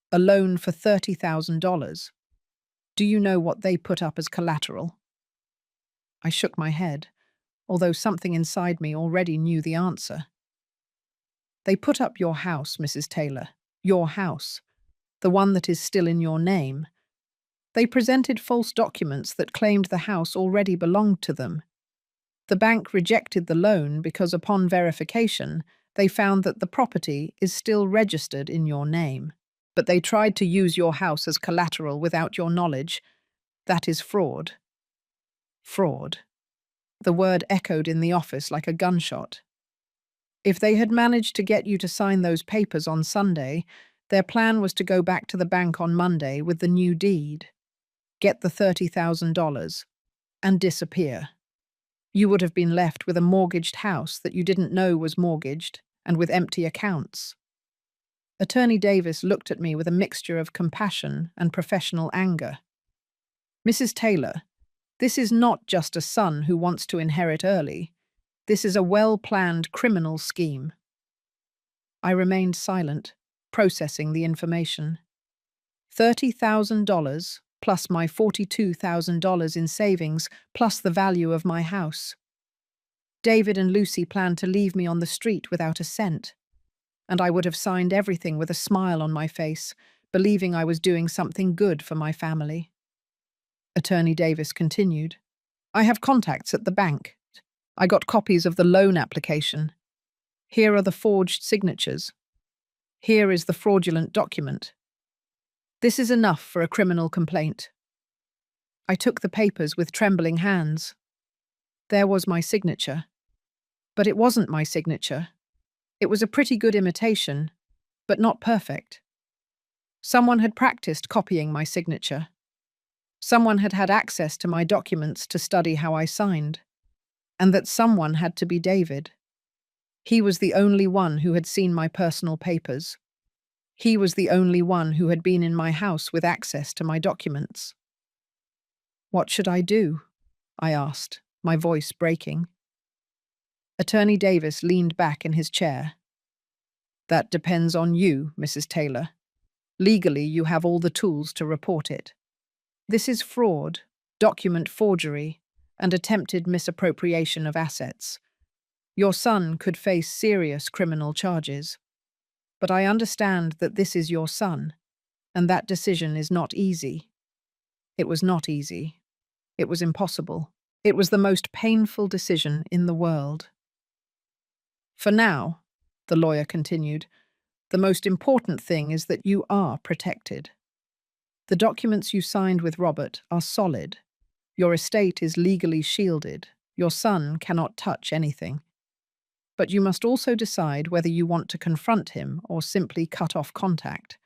a loan for $30,000. Do you know what they put up as collateral?" I shook my head, although something inside me already knew the answer. "They put up your house, Mrs. Taylor, your house, the one that is still in your name. They presented false documents that claimed the house already belonged to them. The bank rejected the loan because upon verification, they found that the property is still registered in your name. But they tried to use your house as collateral without your knowledge. That is fraud." Fraud. The word echoed in the office like a gunshot. If they had managed to get you to sign those papers on Sunday, their plan was to go back to the bank on Monday with the new deed, get the $30,000, and disappear. You would have been left with a mortgaged house that you didn't know was mortgaged and with empty accounts. Attorney Davis looked at me with a mixture of compassion and professional anger. "Mrs. Taylor, this is not just a son who wants to inherit early. This is a well-planned criminal scheme." I remained silent, processing the information. $30,000 plus my $42,000 in savings plus the value of my house. David and Lucy planned to leave me on the street without a cent, and I would have signed everything with a smile on my face, believing I was doing something good for my family. Attorney Davis continued. "I have contacts at the bank. I got copies of the loan application. Here are the forged signatures. Here is the fraudulent document. This is enough for a criminal complaint." I took the papers with trembling hands. There was my signature. But it wasn't my signature. It was a pretty good imitation, but not perfect. Someone had practiced copying my signature. Someone had had access to my documents to study how I signed. And that someone had to be David. He was the only one who had seen my personal papers. He was the only one who had been in my house with access to my documents. "What should I do?" I asked, my voice breaking. Attorney Davis leaned back in his chair. "That depends on you, Mrs. Taylor. Legally, you have all the tools to report it. This is fraud, document forgery, and attempted misappropriation of assets. Your son could face serious criminal charges. But I understand that this is your son, and that decision is not easy." It was not easy. It was impossible. It was the most painful decision in the world. "For now," the lawyer continued, "the most important thing is that you are protected. The documents you signed with Robert are solid. Your estate is legally shielded. Your son cannot touch anything. But you must also decide whether you want to confront him or simply cut off contact.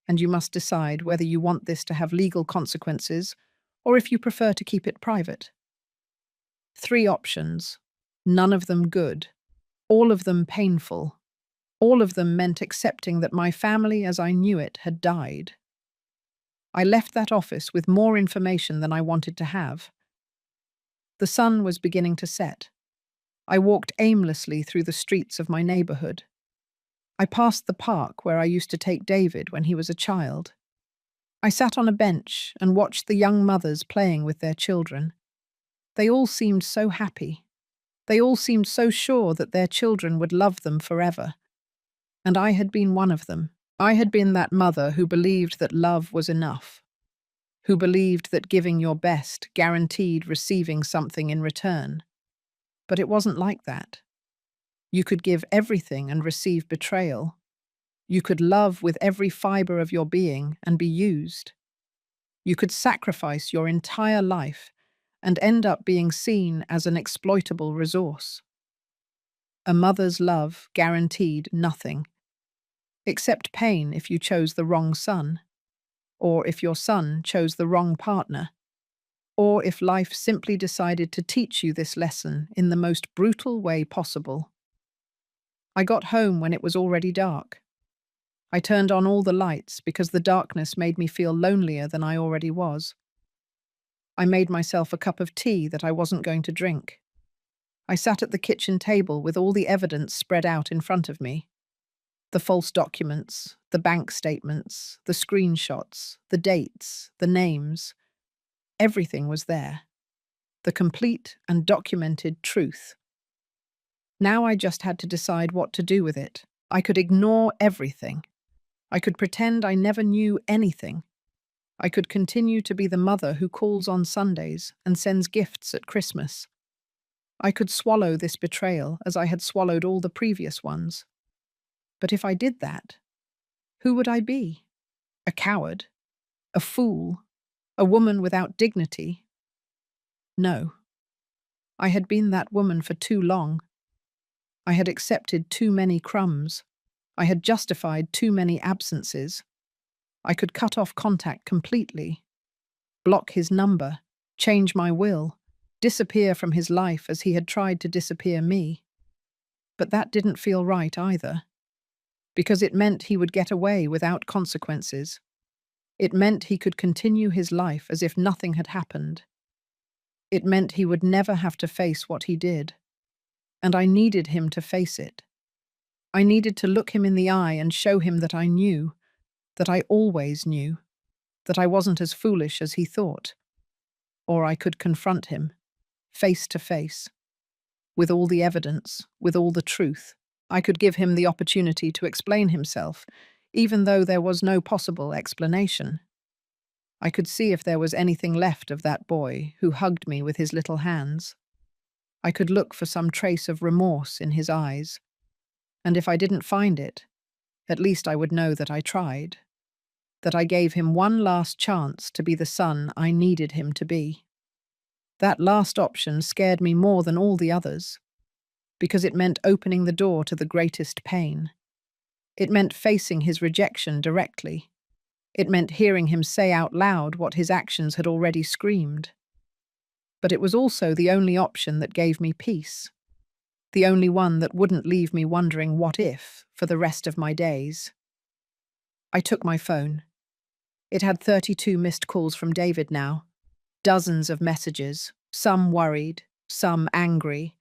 And you must decide whether you want this to have legal consequences or if you prefer to keep it private. 3 options, none of them good, all of them painful. All of them meant accepting that my family as I knew it had died. I left that office with more information than I wanted to have. The sun was beginning to set. I walked aimlessly through the streets of my neighborhood. I passed the park where I used to take David when he was a child. I sat on a bench and watched the young mothers playing with their children. They all seemed so happy. They all seemed so sure that their children would love them forever. And I had been one of them. I had been that mother who believed that love was enough, who believed that giving your best guaranteed receiving something in return. But it wasn't like that. You could give everything and receive betrayal. You could love with every fiber of your being and be used. You could sacrifice your entire life and end up being seen as an exploitable resource. A mother's love guaranteed nothing, except pain if you chose the wrong son, or if your son chose the wrong partner, or if life simply decided to teach you this lesson in the most brutal way possible. I got home when it was already dark. I turned on all the lights because the darkness made me feel lonelier than I already was. I made myself a cup of tea that I wasn't going to drink. I sat at the kitchen table with all the evidence spread out in front of me. The false documents, the bank statements, the screenshots, the dates, the names. Everything was there. The complete and documented truth. Now I just had to decide what to do with it. I could ignore everything. I could pretend I never knew anything. I could continue to be the mother who calls on Sundays and sends gifts at Christmas. I could swallow this betrayal as I had swallowed all the previous ones. But if I did that, who would I be? A coward? A fool? A woman without dignity? No. I had been that woman for too long. I had accepted too many crumbs. I had justified too many absences. I could cut off contact completely, block his number, change my will, disappear from his life as he had tried to disappear me. But that didn't feel right either, because it meant he would get away without consequences. It meant he could continue his life as if nothing had happened. It meant he would never have to face what he did. And I needed him to face it. I needed to look him in the eye and show him that I knew, that I always knew, that I wasn't as foolish as he thought. Or I could confront him, face to face, with all the evidence, with all the truth. I could give him the opportunity to explain himself, even though there was no possible explanation. I could see if there was anything left of that boy who hugged me with his little hands. I could look for some trace of remorse in his eyes. And if I didn't find it, at least I would know that I tried, that I gave him one last chance to be the son I needed him to be. That last option scared me more than all the others, because it meant opening the door to the greatest pain. It meant facing his rejection directly. It meant hearing him say out loud what his actions had already screamed. But it was also the only option that gave me peace. The only one that wouldn't leave me wondering what if for the rest of my days. I took my phone. It had 32 missed calls from David now. Dozens of messages, some worried, some angry.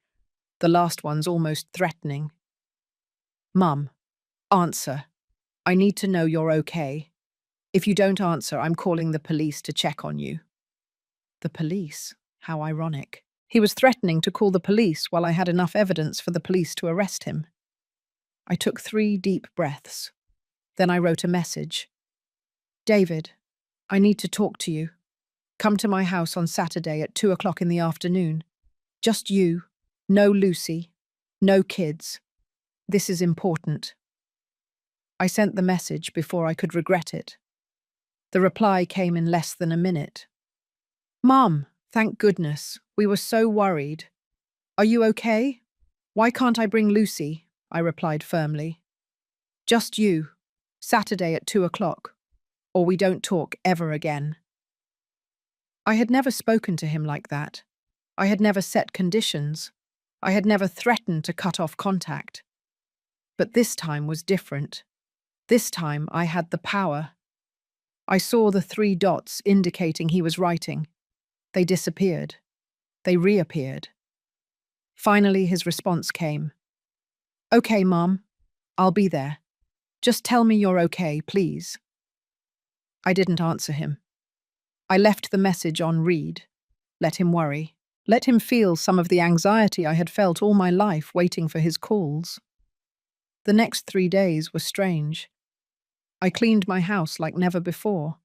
The last one's almost threatening. Mum, answer. I need to know you're okay. If you don't answer, I'm calling the police to check on you. The police? How ironic. He was threatening to call the police while I had enough evidence for the police to arrest him. I took 3 deep breaths. Then I wrote a message. David, I need to talk to you. Come to my house on Saturday at 2 o'clock in the afternoon. Just you. No Lucy. No kids. This is important. I sent the message before I could regret it. The reply came in less than a minute. Mom, thank goodness. We were so worried. Are you okay? Why can't I bring Lucy? I replied firmly. Just you. Saturday at 2 o'clock. Or we don't talk ever again. I had never spoken to him like that. I had never set conditions. I had never threatened to cut off contact. But this time was different. This time I had the power. I saw the 3 dots indicating he was writing. They disappeared. They reappeared. Finally, his response came. "Okay, Mom. I'll be there. Just tell me you're okay, please." I didn't answer him. I left the message on read. Let him worry. Let him feel some of the anxiety I had felt all my life waiting for his calls. The next 3 days were strange. I cleaned my house like never before.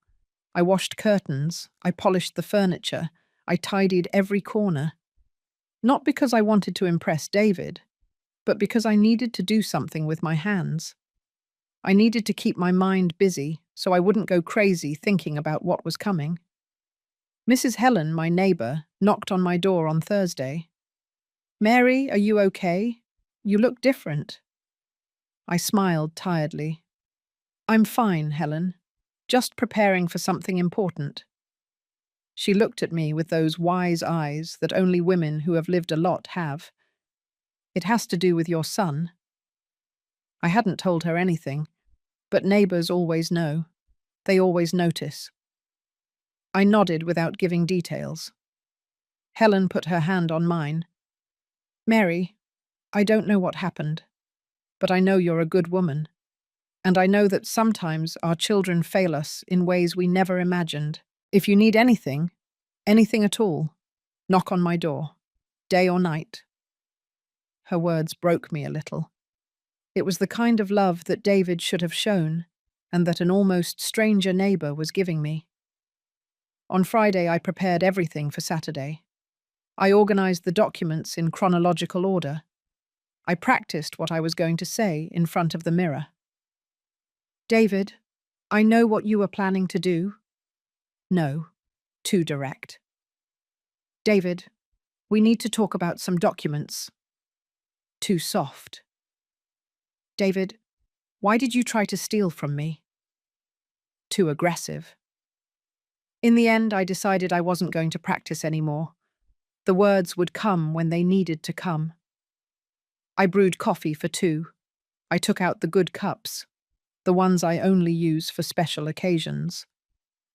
I washed curtains, I polished the furniture, I tidied every corner. Not because I wanted to impress David, but because I needed to do something with my hands. I needed to keep my mind busy so I wouldn't go crazy thinking about what was coming. Mrs. Helen, my neighbour, knocked on my door on Thursday. "Mary, are you okay? You look different." I smiled tiredly. "I'm fine, Helen. Just preparing for something important." She looked at me with those wise eyes that only women who have lived a lot have. "It has to do with your son." I hadn't told her anything, but neighbours always know. They always notice. I nodded without giving details. Helen put her hand on mine. "Mary, I don't know what happened, but I know you're a good woman. And I know that sometimes our children fail us in ways we never imagined. If you need anything, anything at all, knock on my door, day or night." Her words broke me a little. It was the kind of love that David should have shown, and that an almost stranger neighbour was giving me. On Friday, I prepared everything for Saturday. I organised the documents in chronological order. I practiced what I was going to say in front of the mirror. "David, I know what you were planning to do." No, too direct. "David, we need to talk about some documents." Too soft. "David, why did you try to steal from me?" Too aggressive. In the end, I decided I wasn't going to practice anymore. The words would come when they needed to come. I brewed coffee for 2. I took out the good cups, the ones I only use for special occasions.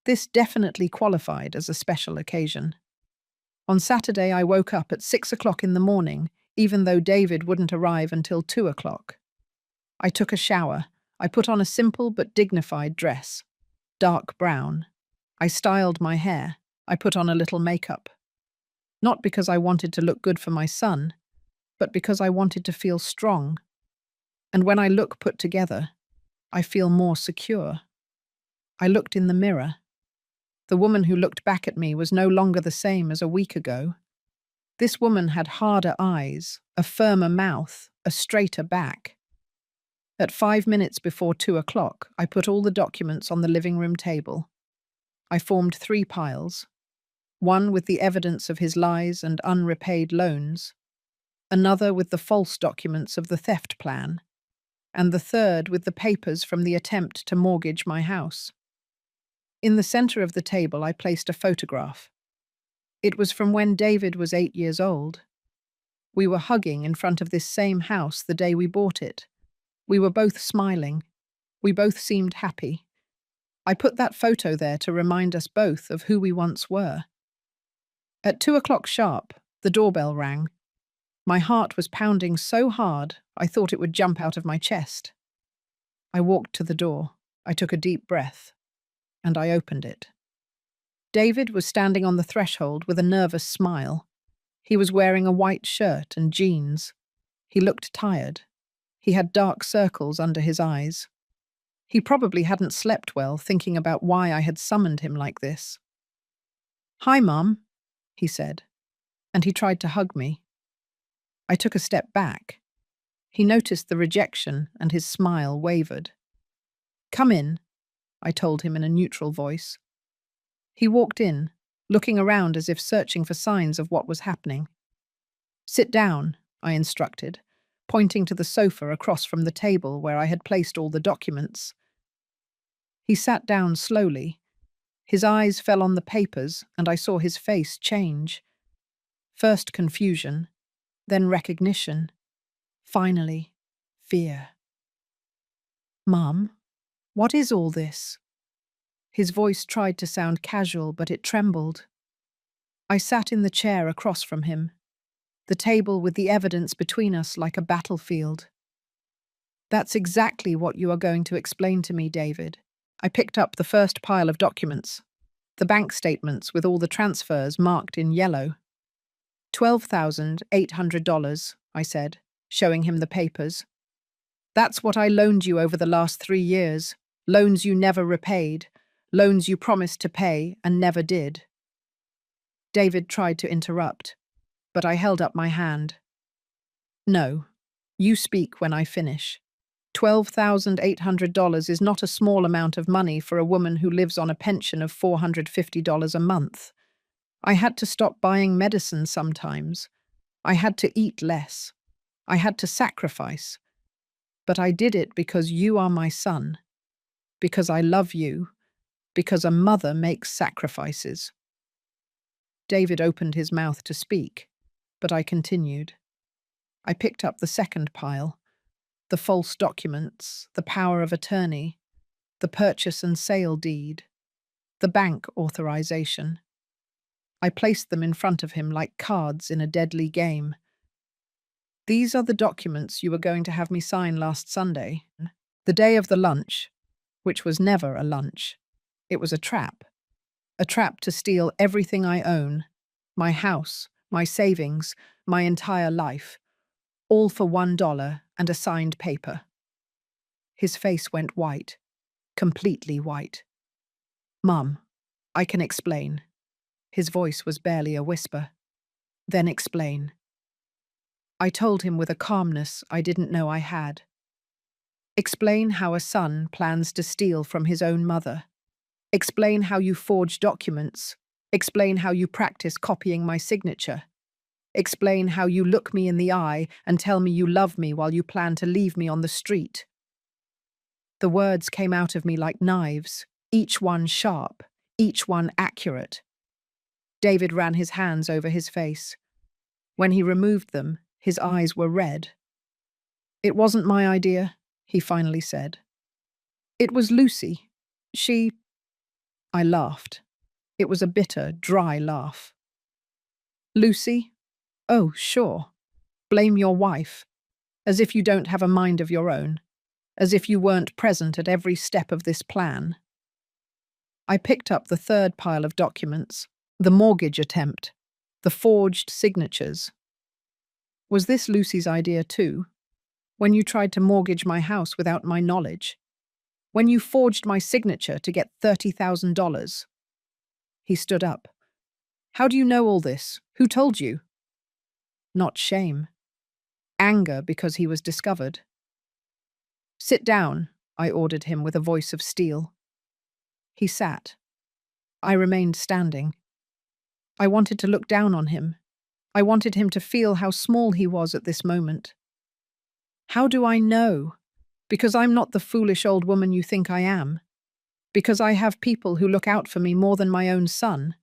This definitely qualified as a special occasion. On Saturday, I woke up at 6 o'clock in the morning, even though David wouldn't arrive until 2 o'clock. I took a shower. I put on a simple but dignified dress, dark brown. I styled my hair. I put on a little makeup. Not because I wanted to look good for my son, but because I wanted to feel strong. And when I look put together, I feel more secure. I looked in the mirror. The woman who looked back at me was no longer the same as a week ago. This woman had harder eyes, a firmer mouth, a straighter back. At 5 minutes before 2 o'clock, I put all the documents on the living room table. I formed 3 piles. One with the evidence of his lies and unrepaid loans, another with the false documents of the theft plan, and the third with the papers from the attempt to mortgage my house. In the center of the table, I placed a photograph. It was from when David was 8 years old. We were hugging in front of this same house the day we bought it. We were both smiling. We both seemed happy. I put that photo there to remind us both of who we once were. At 2 o'clock sharp, the doorbell rang. My heart was pounding so hard, I thought it would jump out of my chest. I walked to the door. I took a deep breath, and I opened it. David was standing on the threshold with a nervous smile. He was wearing a white shirt and jeans. He looked tired. He had dark circles under his eyes. He probably hadn't slept well, thinking about why I had summoned him like this. "Hi, Mum," he said, and he tried to hug me. I took a step back. He noticed the rejection, and his smile wavered. "Come in," I told him in a neutral voice. He walked in, looking around as if searching for signs of what was happening. "Sit down," I instructed, pointing to the sofa across from the table where I had placed all the documents. He sat down slowly. His eyes fell on the papers, and I saw his face change. First confusion, then recognition, finally fear. Mum, what is all this? His voice tried to sound casual, but it trembled. I sat in the chair across from him, the table with the evidence between us like a battlefield. That's exactly what you are going to explain to me, David. I picked up the first pile of documents, the bank statements with all the transfers marked in yellow. $12,800, I said, showing him the papers. That's what I loaned you over the last 3 years. Loans you never repaid. Loans you promised to pay and never did. David tried to interrupt, but I held up my hand. No, you speak when I finish. $12,800 is not a small amount of money for a woman who lives on a pension of $450 a month. I had to stop buying medicine sometimes. I had to eat less. I had to sacrifice. But I did it because you are my son, because I love you, because a mother makes sacrifices. David opened his mouth to speak, but I continued. I picked up the second pile, the false documents, the power of attorney, the purchase and sale deed, the bank authorization. I placed them in front of him like cards in a deadly game. These are the documents you were going to have me sign last Sunday, the day of the lunch, which was never a lunch. It was a trap to steal everything I own, my house, my savings, my entire life, all for $1 and a signed paper. His face went white, completely white. Mum, I can explain. His voice was barely a whisper. Then explain. I told him with a calmness I didn't know I had. Explain how a son plans to steal from his own mother. Explain how you forge documents. Explain how you practice copying my signature. Explain how you look me in the eye and tell me you love me while you plan to leave me on the street. The words came out of me like knives, each one sharp, each one accurate. David ran his hands over his face. When he removed them, his eyes were red. It wasn't my idea, he finally said. It was Lucy. I laughed. It was a bitter, dry laugh. Lucy? Oh, sure. Blame your wife. As if you don't have a mind of your own. As if you weren't present at every step of this plan. I picked up the third pile of documents, the mortgage attempt, the forged signatures. Was this Lucy's idea too? When you tried to mortgage my house without my knowledge? When you forged my signature to get $30,000? He stood up. How do you know all this? Who told you? Not shame. Anger because he was discovered. Sit down, I ordered him with a voice of steel. He sat. I remained standing. I wanted to look down on him. I wanted him to feel how small he was at this moment. How do I know? Because I'm not the foolish old woman you think I am. Because I have people who look out for me more than my own son.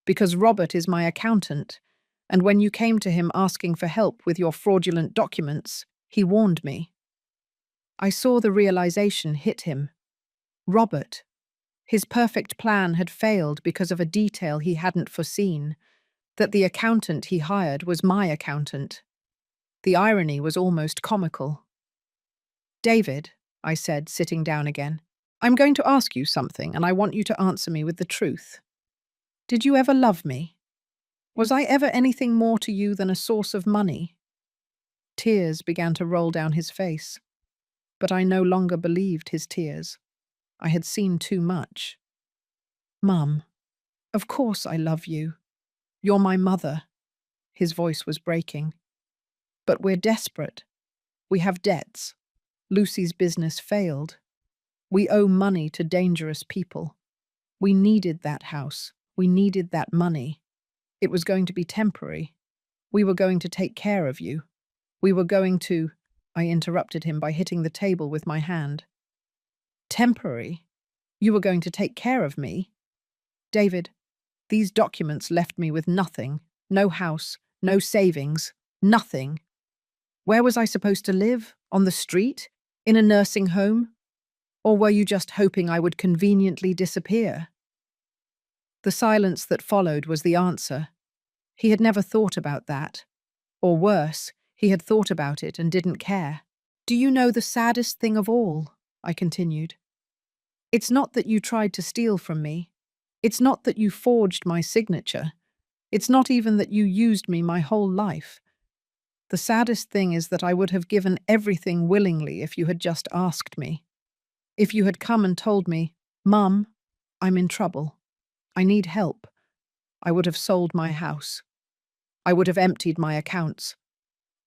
Because Robert is my accountant, and when you came to him asking for help with your fraudulent documents, he warned me. I saw the realization hit him. Robert. His perfect plan had failed because of a detail he hadn't foreseen, that the accountant he hired was my accountant. The irony was almost comical. David, I said, sitting down again, I'm going to ask you something, and I want you to answer me with the truth. Did you ever love me? Was I ever anything more to you than a source of money? Tears began to roll down his face, but I no longer believed his tears. I had seen too much. Mum, of course I love you. You're my mother. His voice was breaking. But we're desperate. We have debts. Lucy's business failed. We owe money to dangerous people. We needed that house. We needed that money. It was going to be temporary. We were going to take care of you. We were going to... I interrupted him by hitting the table with my hand. Temporary? You were going to take care of me? David, these documents left me with nothing. No house, no savings, nothing. Where was I supposed to live? On the street? In a nursing home? Or were you just hoping I would conveniently disappear? The silence that followed was the answer. He had never thought about that. Or worse, he had thought about it and didn't care. Do you know the saddest thing of all? I continued. It's not that you tried to steal from me. It's not that you forged my signature. It's not even that you used me my whole life. The saddest thing is that I would have given everything willingly if you had just asked me. If you had come and told me, Mum, I'm in trouble. I need help. I would have sold my house. I would have emptied my accounts.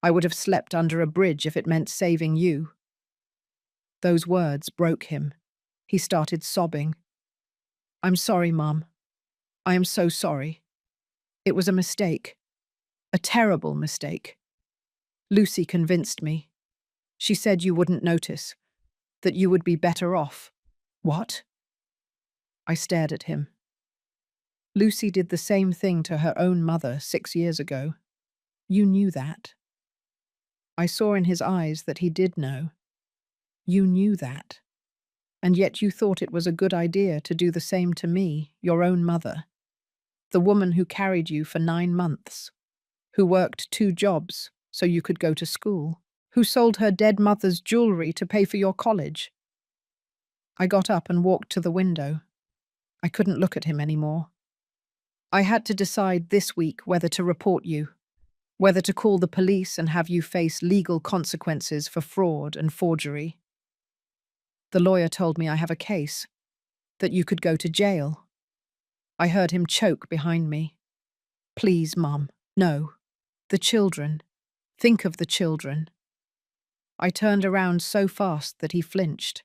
I would have slept under a bridge if it meant saving you. Those words broke him. He started sobbing. I'm sorry, Mum. I am so sorry. It was a mistake. A terrible mistake. Lucy convinced me. She said you wouldn't notice, that you would be better off. What? I stared at him. Lucy did the same thing to her own mother 6 years ago. You knew that. I saw in his eyes that he did know. You knew that. And yet you thought it was a good idea to do the same to me, your own mother. The woman who carried you for 9 months. Who worked 2 jobs so you could go to school. Who sold her dead mother's jewelry to pay for your college. I got up and walked to the window. I couldn't look at him anymore. I had to decide this week whether to report you, whether to call the police and have you face legal consequences for fraud and forgery. The lawyer told me I have a case, that you could go to jail. I heard him choke behind me. Please, Mum, no. The children. Think of the children. I turned around so fast that he flinched.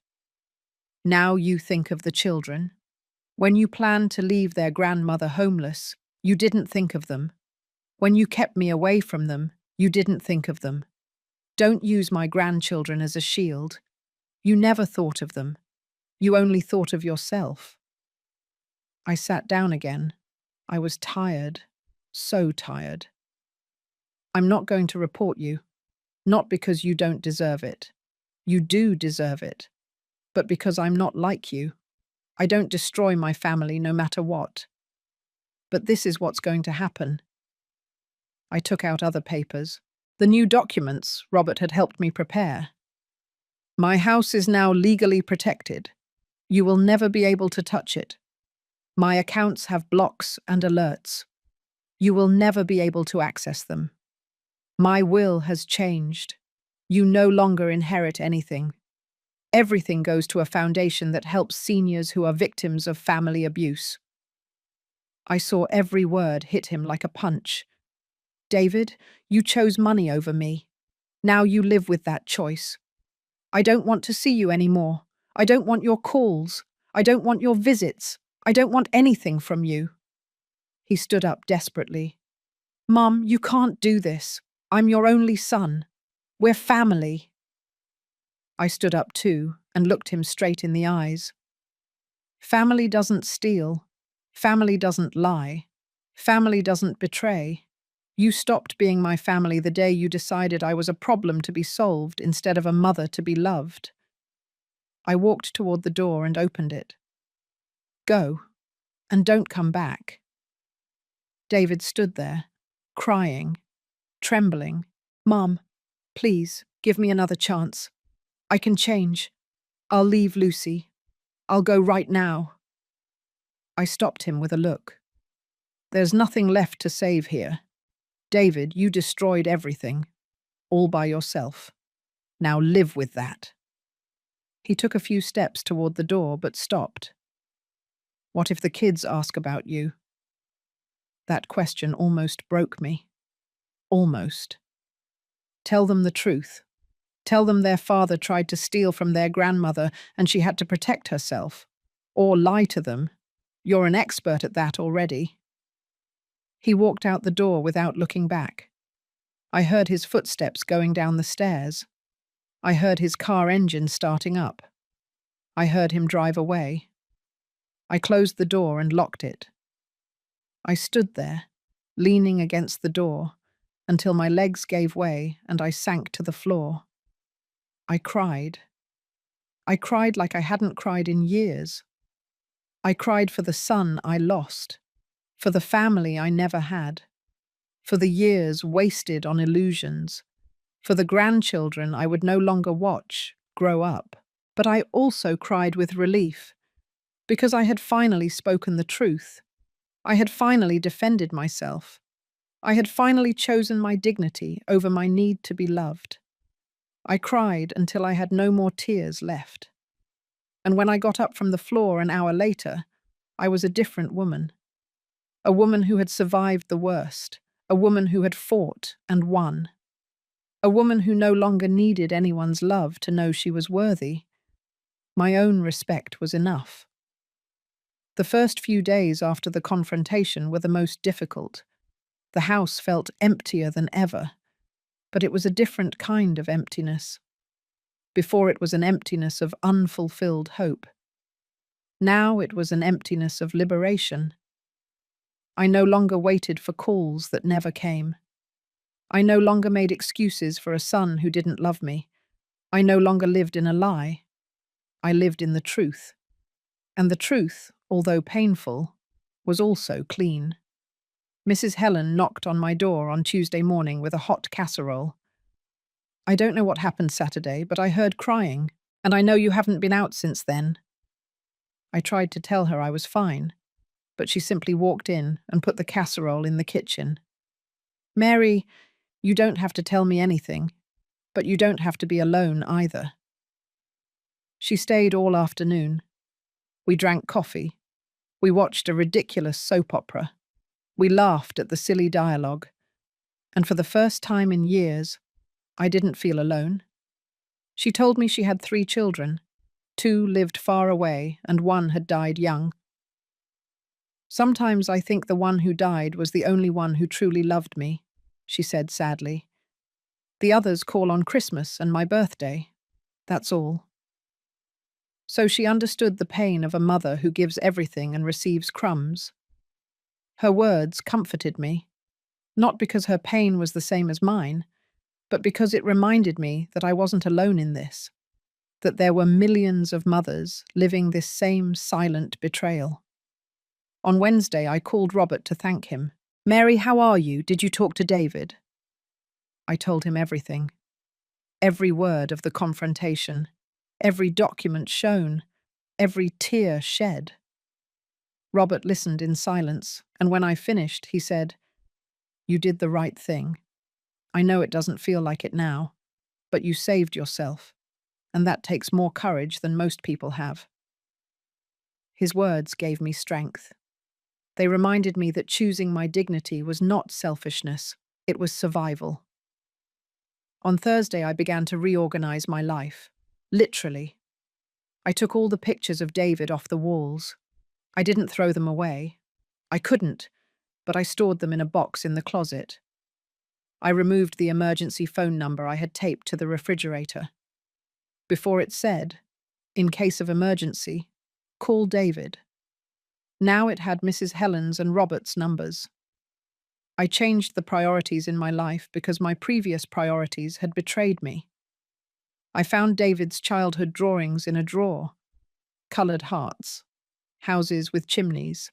Now you think of the children. When you planned to leave their grandmother homeless, you didn't think of them. When you kept me away from them, you didn't think of them. Don't use my grandchildren as a shield. You never thought of them. You only thought of yourself. I sat down again. I was tired. So tired. I'm not going to report you. Not because you don't deserve it. You do deserve it. But because I'm not like you. I don't destroy my family no matter what. But this is what's going to happen. I took out other papers. The new documents Robert had helped me prepare. My house is now legally protected. You will never be able to touch it. My accounts have blocks and alerts. You will never be able to access them. My will has changed. You no longer inherit anything. Everything goes to a foundation that helps seniors who are victims of family abuse. I saw every word hit him like a punch. David, you chose money over me. Now you live with that choice. I don't want to see you anymore. I don't want your calls. I don't want your visits. I don't want anything from you. He stood up desperately. Mum, you can't do this. I'm your only son. We're family. I stood up too and looked him straight in the eyes. Family doesn't steal. Family doesn't lie. Family doesn't betray. You stopped being my family the day you decided I was a problem to be solved instead of a mother to be loved. I walked toward the door and opened it. Go, and don't come back. David stood there, crying, trembling. Mum, please, give me another chance. I can change. I'll leave Lucy. I'll go right now. I stopped him with a look. There's nothing left to save here. David, you destroyed everything, all by yourself. Now live with that. He took a few steps toward the door, but stopped. What if the kids ask about you? That question almost broke me. Almost. Tell them the truth. Tell them their father tried to steal from their grandmother and she had to protect herself. Or lie to them. You're an expert at that already. He walked out the door without looking back. I heard his footsteps going down the stairs. I heard his car engine starting up. I heard him drive away. I closed the door and locked it. I stood there, leaning against the door, until my legs gave way and I sank to the floor. I cried. I cried like I hadn't cried in years. I cried for the son I lost, for the family I never had, for the years wasted on illusions, for the grandchildren I would no longer watch grow up. But I also cried with relief, because I had finally spoken the truth. I had finally defended myself. I had finally chosen my dignity over my need to be loved. I cried until I had no more tears left. And when I got up from the floor an hour later, I was a different woman. A woman who had survived the worst. A woman who had fought and won. A woman who no longer needed anyone's love to know she was worthy. My own respect was enough. The first few days after the confrontation were the most difficult. The house felt emptier than ever, but it was a different kind of emptiness. Before it was an emptiness of unfulfilled hope. Now it was an emptiness of liberation. I no longer waited for calls that never came. I no longer made excuses for a son who didn't love me. I no longer lived in a lie. I lived in the truth. And the truth, although painful, was also clean. Mrs. Helen knocked on my door on Tuesday morning with a hot casserole. I don't know what happened Saturday, but I heard crying, and I know you haven't been out since then. I tried to tell her I was fine, but she simply walked in and put the casserole in the kitchen. Mary, you don't have to tell me anything, but you don't have to be alone either. She stayed all afternoon. We drank coffee. We watched a ridiculous soap opera. We laughed at the silly dialogue. And for the first time in years, I didn't feel alone. She told me she had 3 children. 2 lived far away and 1 had died young. Sometimes I think the one who died was the only one who truly loved me, she said sadly. The others call on Christmas and my birthday. That's all. So she understood the pain of a mother who gives everything and receives crumbs. Her words comforted me, not because her pain was the same as mine, but because it reminded me that I wasn't alone in this, that there were millions of mothers living this same silent betrayal. On Wednesday, I called Robert to thank him. Mary, how are you? Did you talk to David? I told him everything. Every word of the confrontation, every document shown, every tear shed. Robert listened in silence, and when I finished, he said, "You did the right thing. I know it doesn't feel like it now, but you saved yourself, and that takes more courage than most people have." His words gave me strength. They reminded me that choosing my dignity was not selfishness, it was survival. On Thursday, I began to reorganize my life. Literally. I took all the pictures of David off the walls. I didn't throw them away. I couldn't, but I stored them in a box in the closet. I removed the emergency phone number I had taped to the refrigerator. Before it said, "In case of emergency, call David." Now it had Mrs. Helen's and Robert's numbers. I changed the priorities in my life because my previous priorities had betrayed me. I found David's childhood drawings in a drawer. Coloured hearts, houses with chimneys,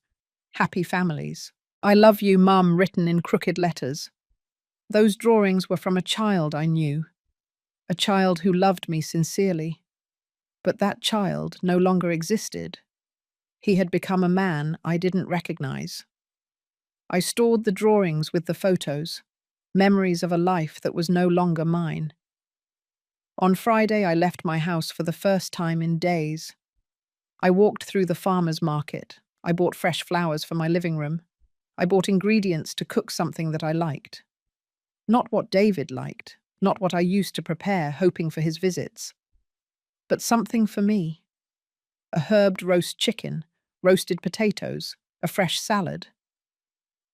happy families. "I love you, Mum," written in crooked letters. Those drawings were from a child I knew, a child who loved me sincerely. But that child no longer existed. He had become a man I didn't recognize. I stored the drawings with the photos, memories of a life that was no longer mine. On Friday, I left my house for the first time in days. I walked through the farmer's market. I bought fresh flowers for my living room. I bought ingredients to cook something that I liked. Not what David liked, not what I used to prepare, hoping for his visits, but something for me. A herbed roast chicken, roasted potatoes, a fresh salad.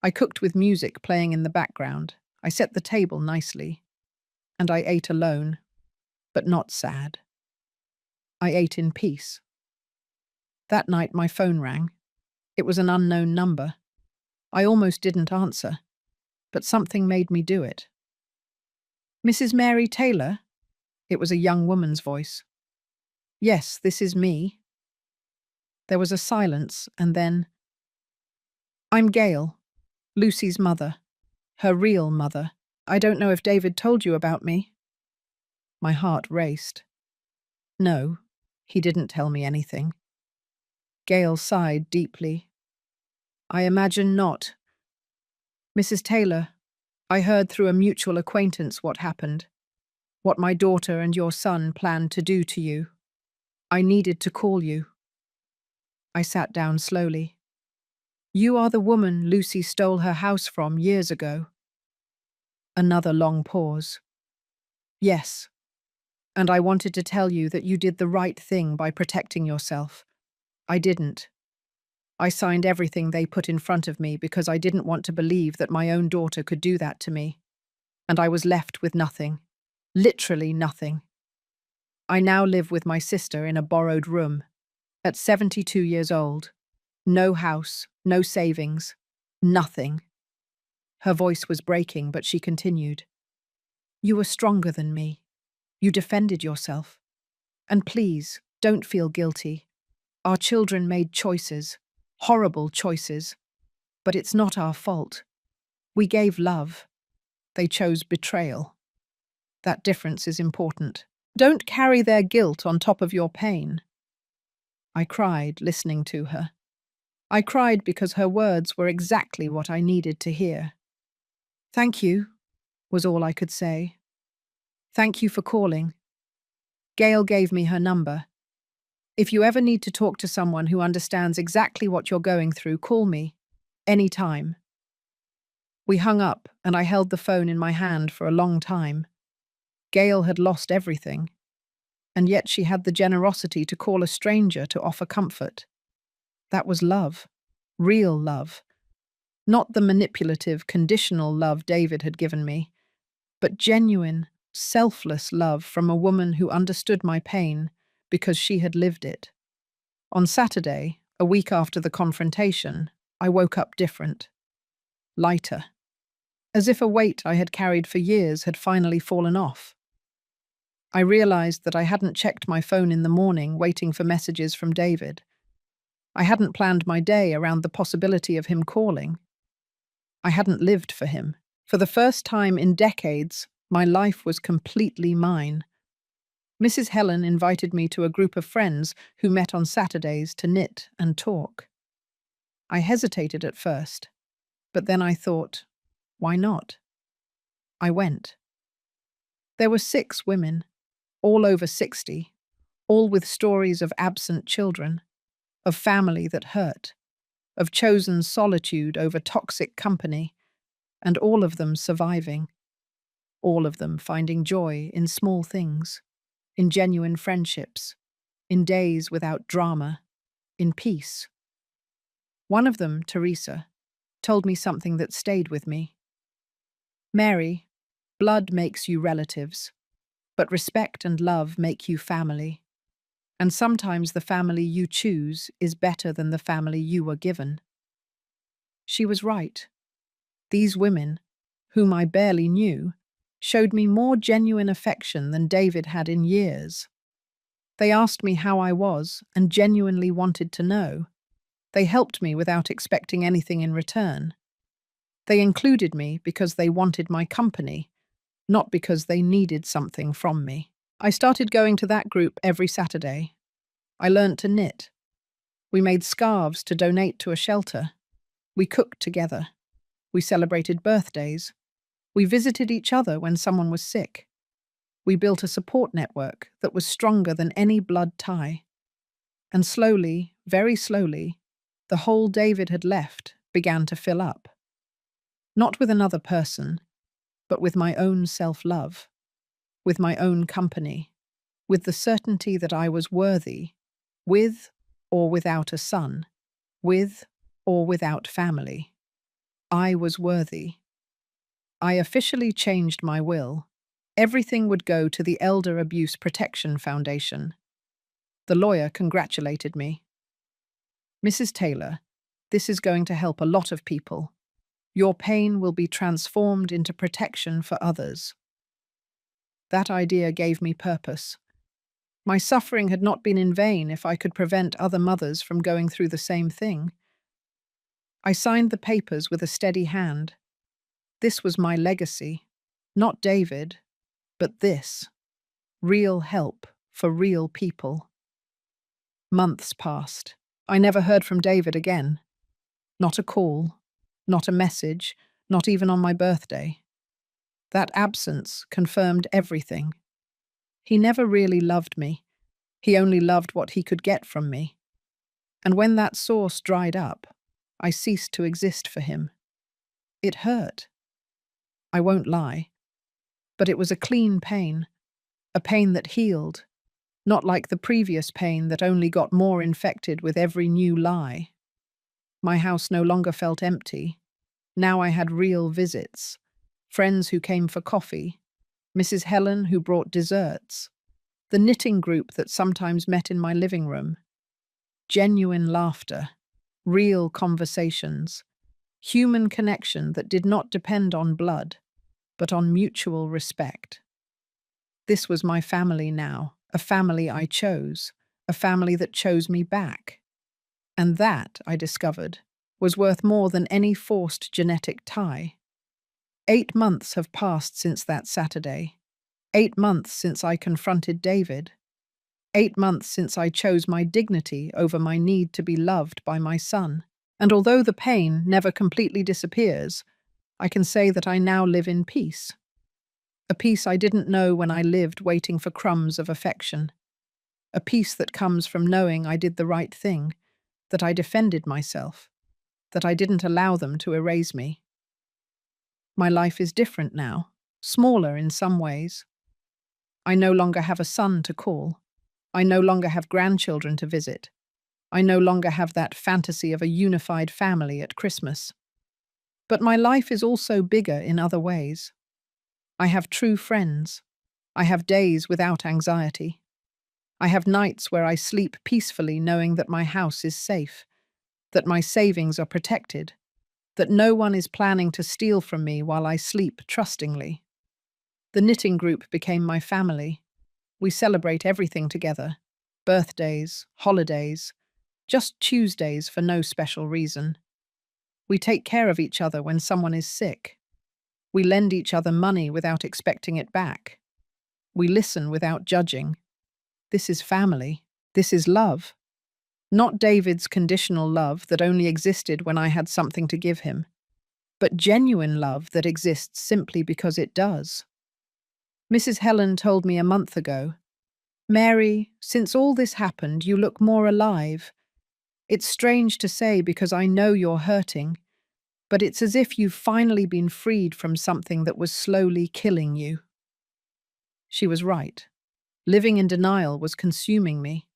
I cooked with music playing in the background. I set the table nicely. And I ate alone, but not sad. I ate in peace. That night my phone rang. It was an unknown number. I almost didn't answer, but something made me do it. "Mrs. Mary Taylor?" It was a young woman's voice. Yes, this is me. There was a silence, and then, I'm Gail, Lucy's mother, her real mother. I don't know if David told you about me. My heart raced. No, he didn't tell me anything. Gail sighed deeply. I imagine not. Mrs. Taylor, I heard through a mutual acquaintance what happened, what my daughter and your son planned to do to you. I needed to call you. I sat down slowly. You are the woman Lucy stole her house from years ago. Another long pause. Yes, and I wanted to tell you that you did the right thing by protecting yourself. I didn't. I signed everything they put in front of me because I didn't want to believe that my own daughter could do that to me. And I was left with nothing. Literally nothing. I now live with my sister in a borrowed room. At 72 years old. No house, no savings, nothing. Her voice was breaking, but she continued. You were stronger than me. You defended yourself. And please, don't feel guilty. Our children made choices, horrible choices. But it's not our fault. We gave love. They chose betrayal. That difference is important. Don't carry their guilt on top of your pain. I cried, listening to her. I cried because her words were exactly what I needed to hear. Thank you, was all I could say. Thank you for calling. Gail gave me her number. If you ever need to talk to someone who understands exactly what you're going through, call me. Anytime. We hung up, and I held the phone in my hand for a long time. Gail had lost everything, and yet she had the generosity to call a stranger to offer comfort. That was love. Real love. Not the manipulative, conditional love David had given me, but genuine, selfless love from a woman who understood my pain because she had lived it. On Saturday, a week after the confrontation, I woke up different. Lighter. As if a weight I had carried for years had finally fallen off. I realized that I hadn't checked my phone in the morning waiting for messages from David. I hadn't planned my day around the possibility of him calling. I hadn't lived for him. For the first time in decades, my life was completely mine. Mrs. Helen invited me to a group of friends who met on Saturdays to knit and talk. I hesitated at first, but then I thought, why not? I went. There were 6 women, all over 60, all with stories of absent children, of family that hurt, of chosen solitude over toxic company, and all of them surviving. All of them finding joy in small things, in genuine friendships, in days without drama, in peace. One of them, Teresa, told me something that stayed with me. Mary, blood makes you relatives, but respect and love make you family. And sometimes the family you choose is better than the family you were given. She was right. These women, whom I barely knew, showed me more genuine affection than David had in years. They asked me how I was and genuinely wanted to know. They helped me without expecting anything in return. They included me because they wanted my company, not because they needed something from me. I started going to that group every Saturday. I learnt to knit. We made scarves to donate to a shelter. We cooked together. We celebrated birthdays. We visited each other when someone was sick. We built a support network that was stronger than any blood tie. And slowly, very slowly, the hole David had left began to fill up. Not with another person, but with my own self-love, with my own company, with the certainty that I was worthy, with or without a son, with or without family. I was worthy. I officially changed my will. Everything would go to the Elder Abuse Protection Foundation. The lawyer congratulated me. Mrs. Taylor, this is going to help a lot of people. Your pain will be transformed into protection for others. That idea gave me purpose. My suffering had not been in vain if I could prevent other mothers from going through the same thing. I signed the papers with a steady hand. This was my legacy. Not David, but this. Real help for real people. Months passed. I never heard from David again. Not a call, not a message, not even on my birthday. That absence confirmed everything. He never really loved me. He only loved what he could get from me. And when that source dried up, I ceased to exist for him. It hurt. I won't lie. But it was a clean pain, a pain that healed, not like the previous pain that only got more infected with every new lie. My house no longer felt empty. Now I had real visits, friends who came for coffee, Mrs. Helen who brought desserts, the knitting group that sometimes met in my living room. Genuine laughter, real conversations, human connection that did not depend on blood, but on mutual respect. This was my family now, a family I chose, a family that chose me back. And that, I discovered, was worth more than any forced genetic tie. 8 months have passed since that Saturday. 8 months since I confronted David. 8 months since I chose my dignity over my need to be loved by my son. And although the pain never completely disappears, I can say that I now live in peace. A peace I didn't know when I lived waiting for crumbs of affection. A peace that comes from knowing I did the right thing, that I defended myself, that I didn't allow them to erase me. My life is different now, smaller in some ways. I no longer have a son to call. I no longer have grandchildren to visit. I no longer have that fantasy of a unified family at Christmas. But my life is also bigger in other ways. I have true friends. I have days without anxiety. I have nights where I sleep peacefully knowing that my house is safe, that my savings are protected, that no one is planning to steal from me while I sleep trustingly. The knitting group became my family. We celebrate everything together. Birthdays, holidays, just Tuesdays for no special reason. We take care of each other when someone is sick. We lend each other money without expecting it back. We listen without judging. This is family. This is love. Not David's conditional love that only existed when I had something to give him, but genuine love that exists simply because it does. Mrs. Helen told me a month ago, "Mary, since all this happened, you look more alive. It's strange to say because I know you're hurting, but it's as if you've finally been freed from something that was slowly killing you." She was right. Living in denial was consuming me.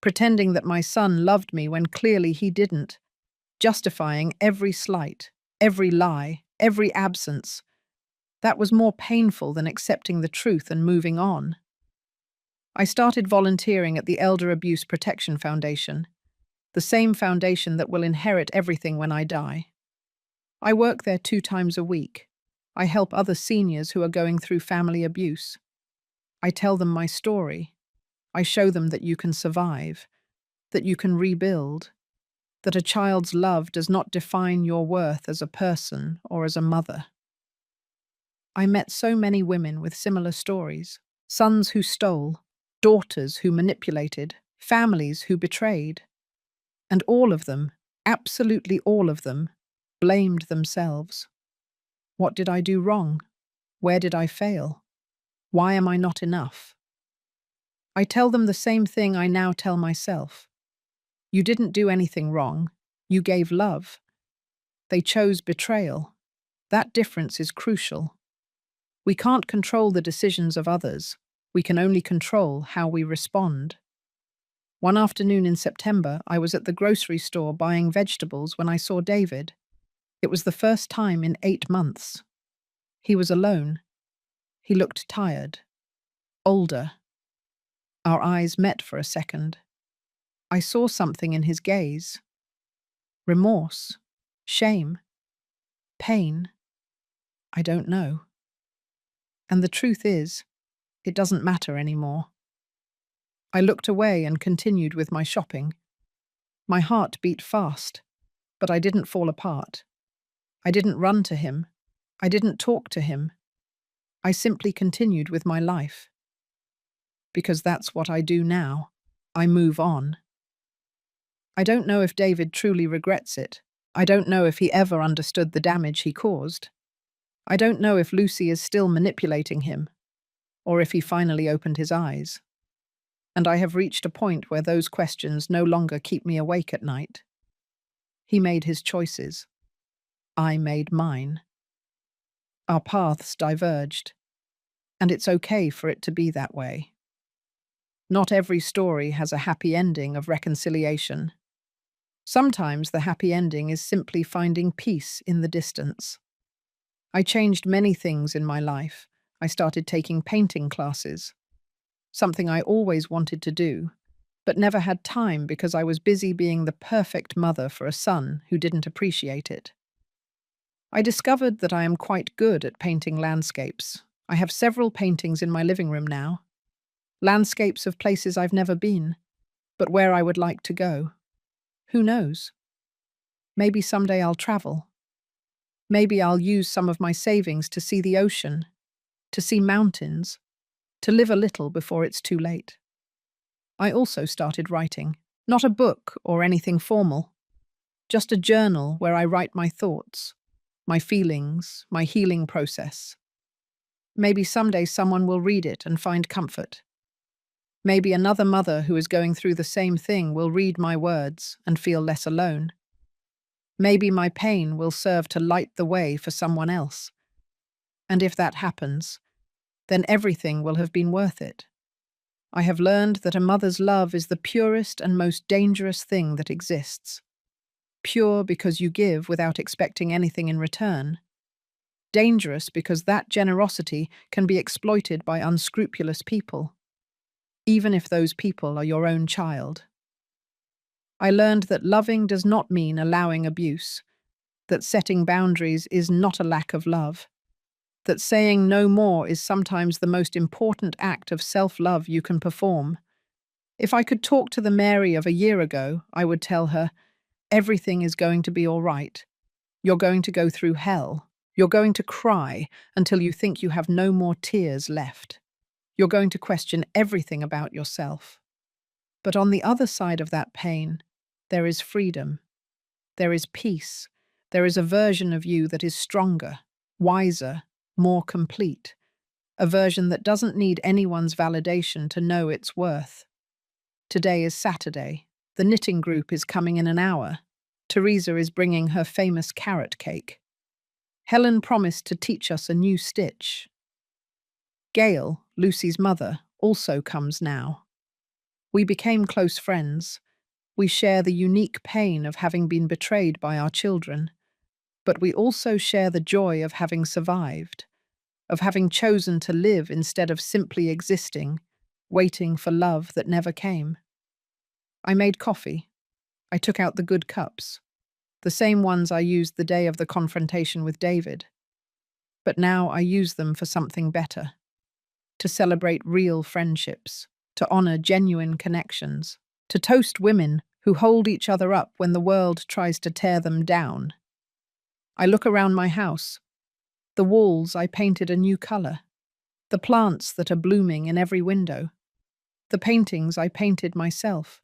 Pretending that my son loved me when clearly he didn't. Justifying every slight, every lie, every absence. That was more painful than accepting the truth and moving on. I started volunteering at the Elder Abuse Protection Foundation, the same foundation that will inherit everything when I die. I work there 2 times a week. I help other seniors who are going through family abuse. I tell them my story. I show them that you can survive, that you can rebuild, that a child's love does not define your worth as a person or as a mother. I met so many women with similar stories, sons who stole, daughters who manipulated, families who betrayed. And all of them, absolutely all of them, blamed themselves. What did I do wrong? Where did I fail? Why am I not enough? I tell them the same thing I now tell myself. You didn't do anything wrong. You gave love. They chose betrayal. That difference is crucial. We can't control the decisions of others. We can only control how we respond. One afternoon in September, I was at the grocery store buying vegetables when I saw David. It was the first time in 8 months. He was alone. He looked tired, older. Our eyes met for a second. I saw something in his gaze. Remorse, shame, pain. I don't know. And the truth is, it doesn't matter anymore. I looked away and continued with my shopping. My heart beat fast, but I didn't fall apart. I didn't run to him. I didn't talk to him. I simply continued with my life. Because that's what I do now. I move on. I don't know if David truly regrets it. I don't know if he ever understood the damage he caused. I don't know if Lucy is still manipulating him, or if he finally opened his eyes. And I have reached a point where those questions no longer keep me awake at night. He made his choices. I made mine. Our paths diverged, and it's okay for it to be that way. Not every story has a happy ending of reconciliation. Sometimes the happy ending is simply finding peace in the distance. I changed many things in my life. I started taking painting classes, something I always wanted to do, but never had time because I was busy being the perfect mother for a son who didn't appreciate it. I discovered that I am quite good at painting landscapes. I have several paintings in my living room now. Landscapes of places I've never been, but where I would like to go. Who knows? Maybe someday I'll travel. Maybe I'll use some of my savings to see the ocean, to see mountains, to live a little before it's too late. I also started writing. Not a book or anything formal, just a journal where I write my thoughts, my feelings, my healing process. Maybe someday someone will read it and find comfort. Maybe another mother who is going through the same thing will read my words and feel less alone. Maybe my pain will serve to light the way for someone else. And if that happens, then everything will have been worth it. I have learned that a mother's love is the purest and most dangerous thing that exists. Pure because you give without expecting anything in return. Dangerous because that generosity can be exploited by unscrupulous people, even if those people are your own child. I learned that loving does not mean allowing abuse, that setting boundaries is not a lack of love, that saying no more is sometimes the most important act of self-love you can perform. If I could talk to the Mary of a year ago, I would tell her, everything is going to be all right. You're going to go through hell. You're going to cry until you think you have no more tears left. You're going to question everything about yourself. But on the other side of that pain, there is freedom. There is peace. There is a version of you that is stronger, wiser, more complete. A version that doesn't need anyone's validation to know its worth. Today is Saturday. The knitting group is coming in an hour. Teresa is bringing her famous carrot cake. Helen promised to teach us a new stitch. Gail, Lucy's mother, also comes now. We became close friends. We share the unique pain of having been betrayed by our children, but we also share the joy of having survived, of having chosen to live instead of simply existing, waiting for love that never came. I made coffee. I took out the good cups, the same ones I used the day of the confrontation with David. But now I use them for something better, to celebrate real friendships, to honor genuine connections, to toast women who hold each other up when the world tries to tear them down. I look around my house. The walls I painted a new color, the plants that are blooming in every window, the paintings I painted myself.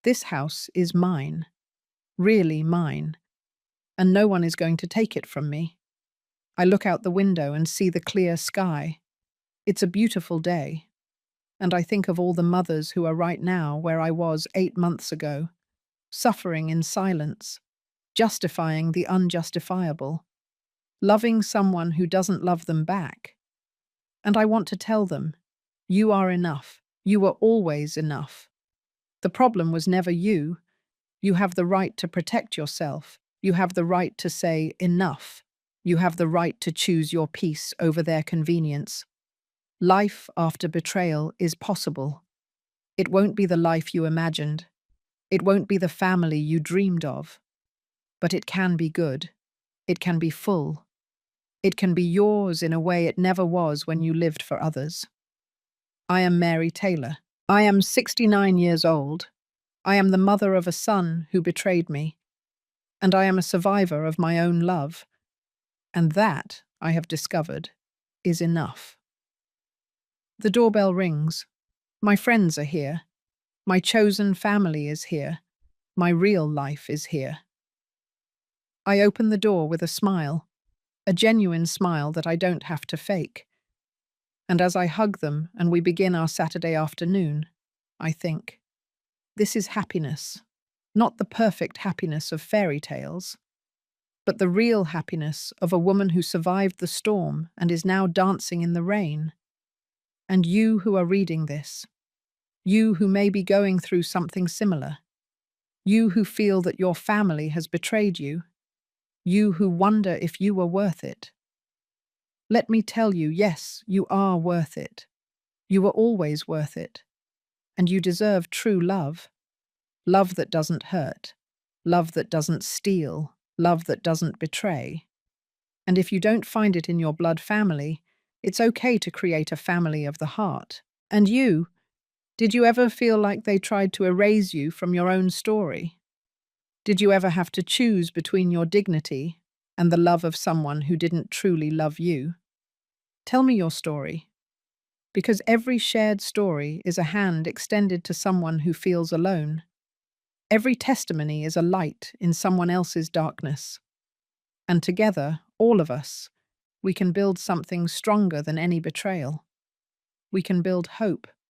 This house is mine, really mine, and no one is going to take it from me. I look out the window and see the clear sky. It's a beautiful day, and I think of all the mothers who are right now where I was 8 months ago, suffering in silence, justifying the unjustifiable, loving someone who doesn't love them back. And I want to tell them, you are enough. You were always enough. The problem was never you. You have the right to protect yourself. You have the right to say enough. You have the right to choose your peace over their convenience. Life after betrayal is possible. It won't be the life you imagined. It won't be the family you dreamed of. But it can be good. It can be full. It can be yours in a way it never was when you lived for others. I am Mary Taylor. I am 69 years old. I am the mother of a son who betrayed me, and I am a survivor of my own love. And that, I have discovered, is enough. The doorbell rings. My friends are here. My chosen family is here. My real life is here. I open the door with a smile, a genuine smile that I don't have to fake. And as I hug them and we begin our Saturday afternoon, I think, this is happiness, not the perfect happiness of fairy tales, but the real happiness of a woman who survived the storm and is now dancing in the rain. And you who are reading this, you who may be going through something similar, you who feel that your family has betrayed you, you who wonder if you were worth it. Let me tell you, yes, you are worth it. You were always worth it. And you deserve true love. Love that doesn't hurt. Love that doesn't steal. Love that doesn't betray. And if you don't find it in your blood family, it's okay to create a family of the heart. And you, did you ever feel like they tried to erase you from your own story? Did you ever have to choose between your dignity and the love of someone who didn't truly love you? Tell me your story. Because every shared story is a hand extended to someone who feels alone. Every testimony is a light in someone else's darkness. And together, all of us, we can build something stronger than any betrayal. We can build hope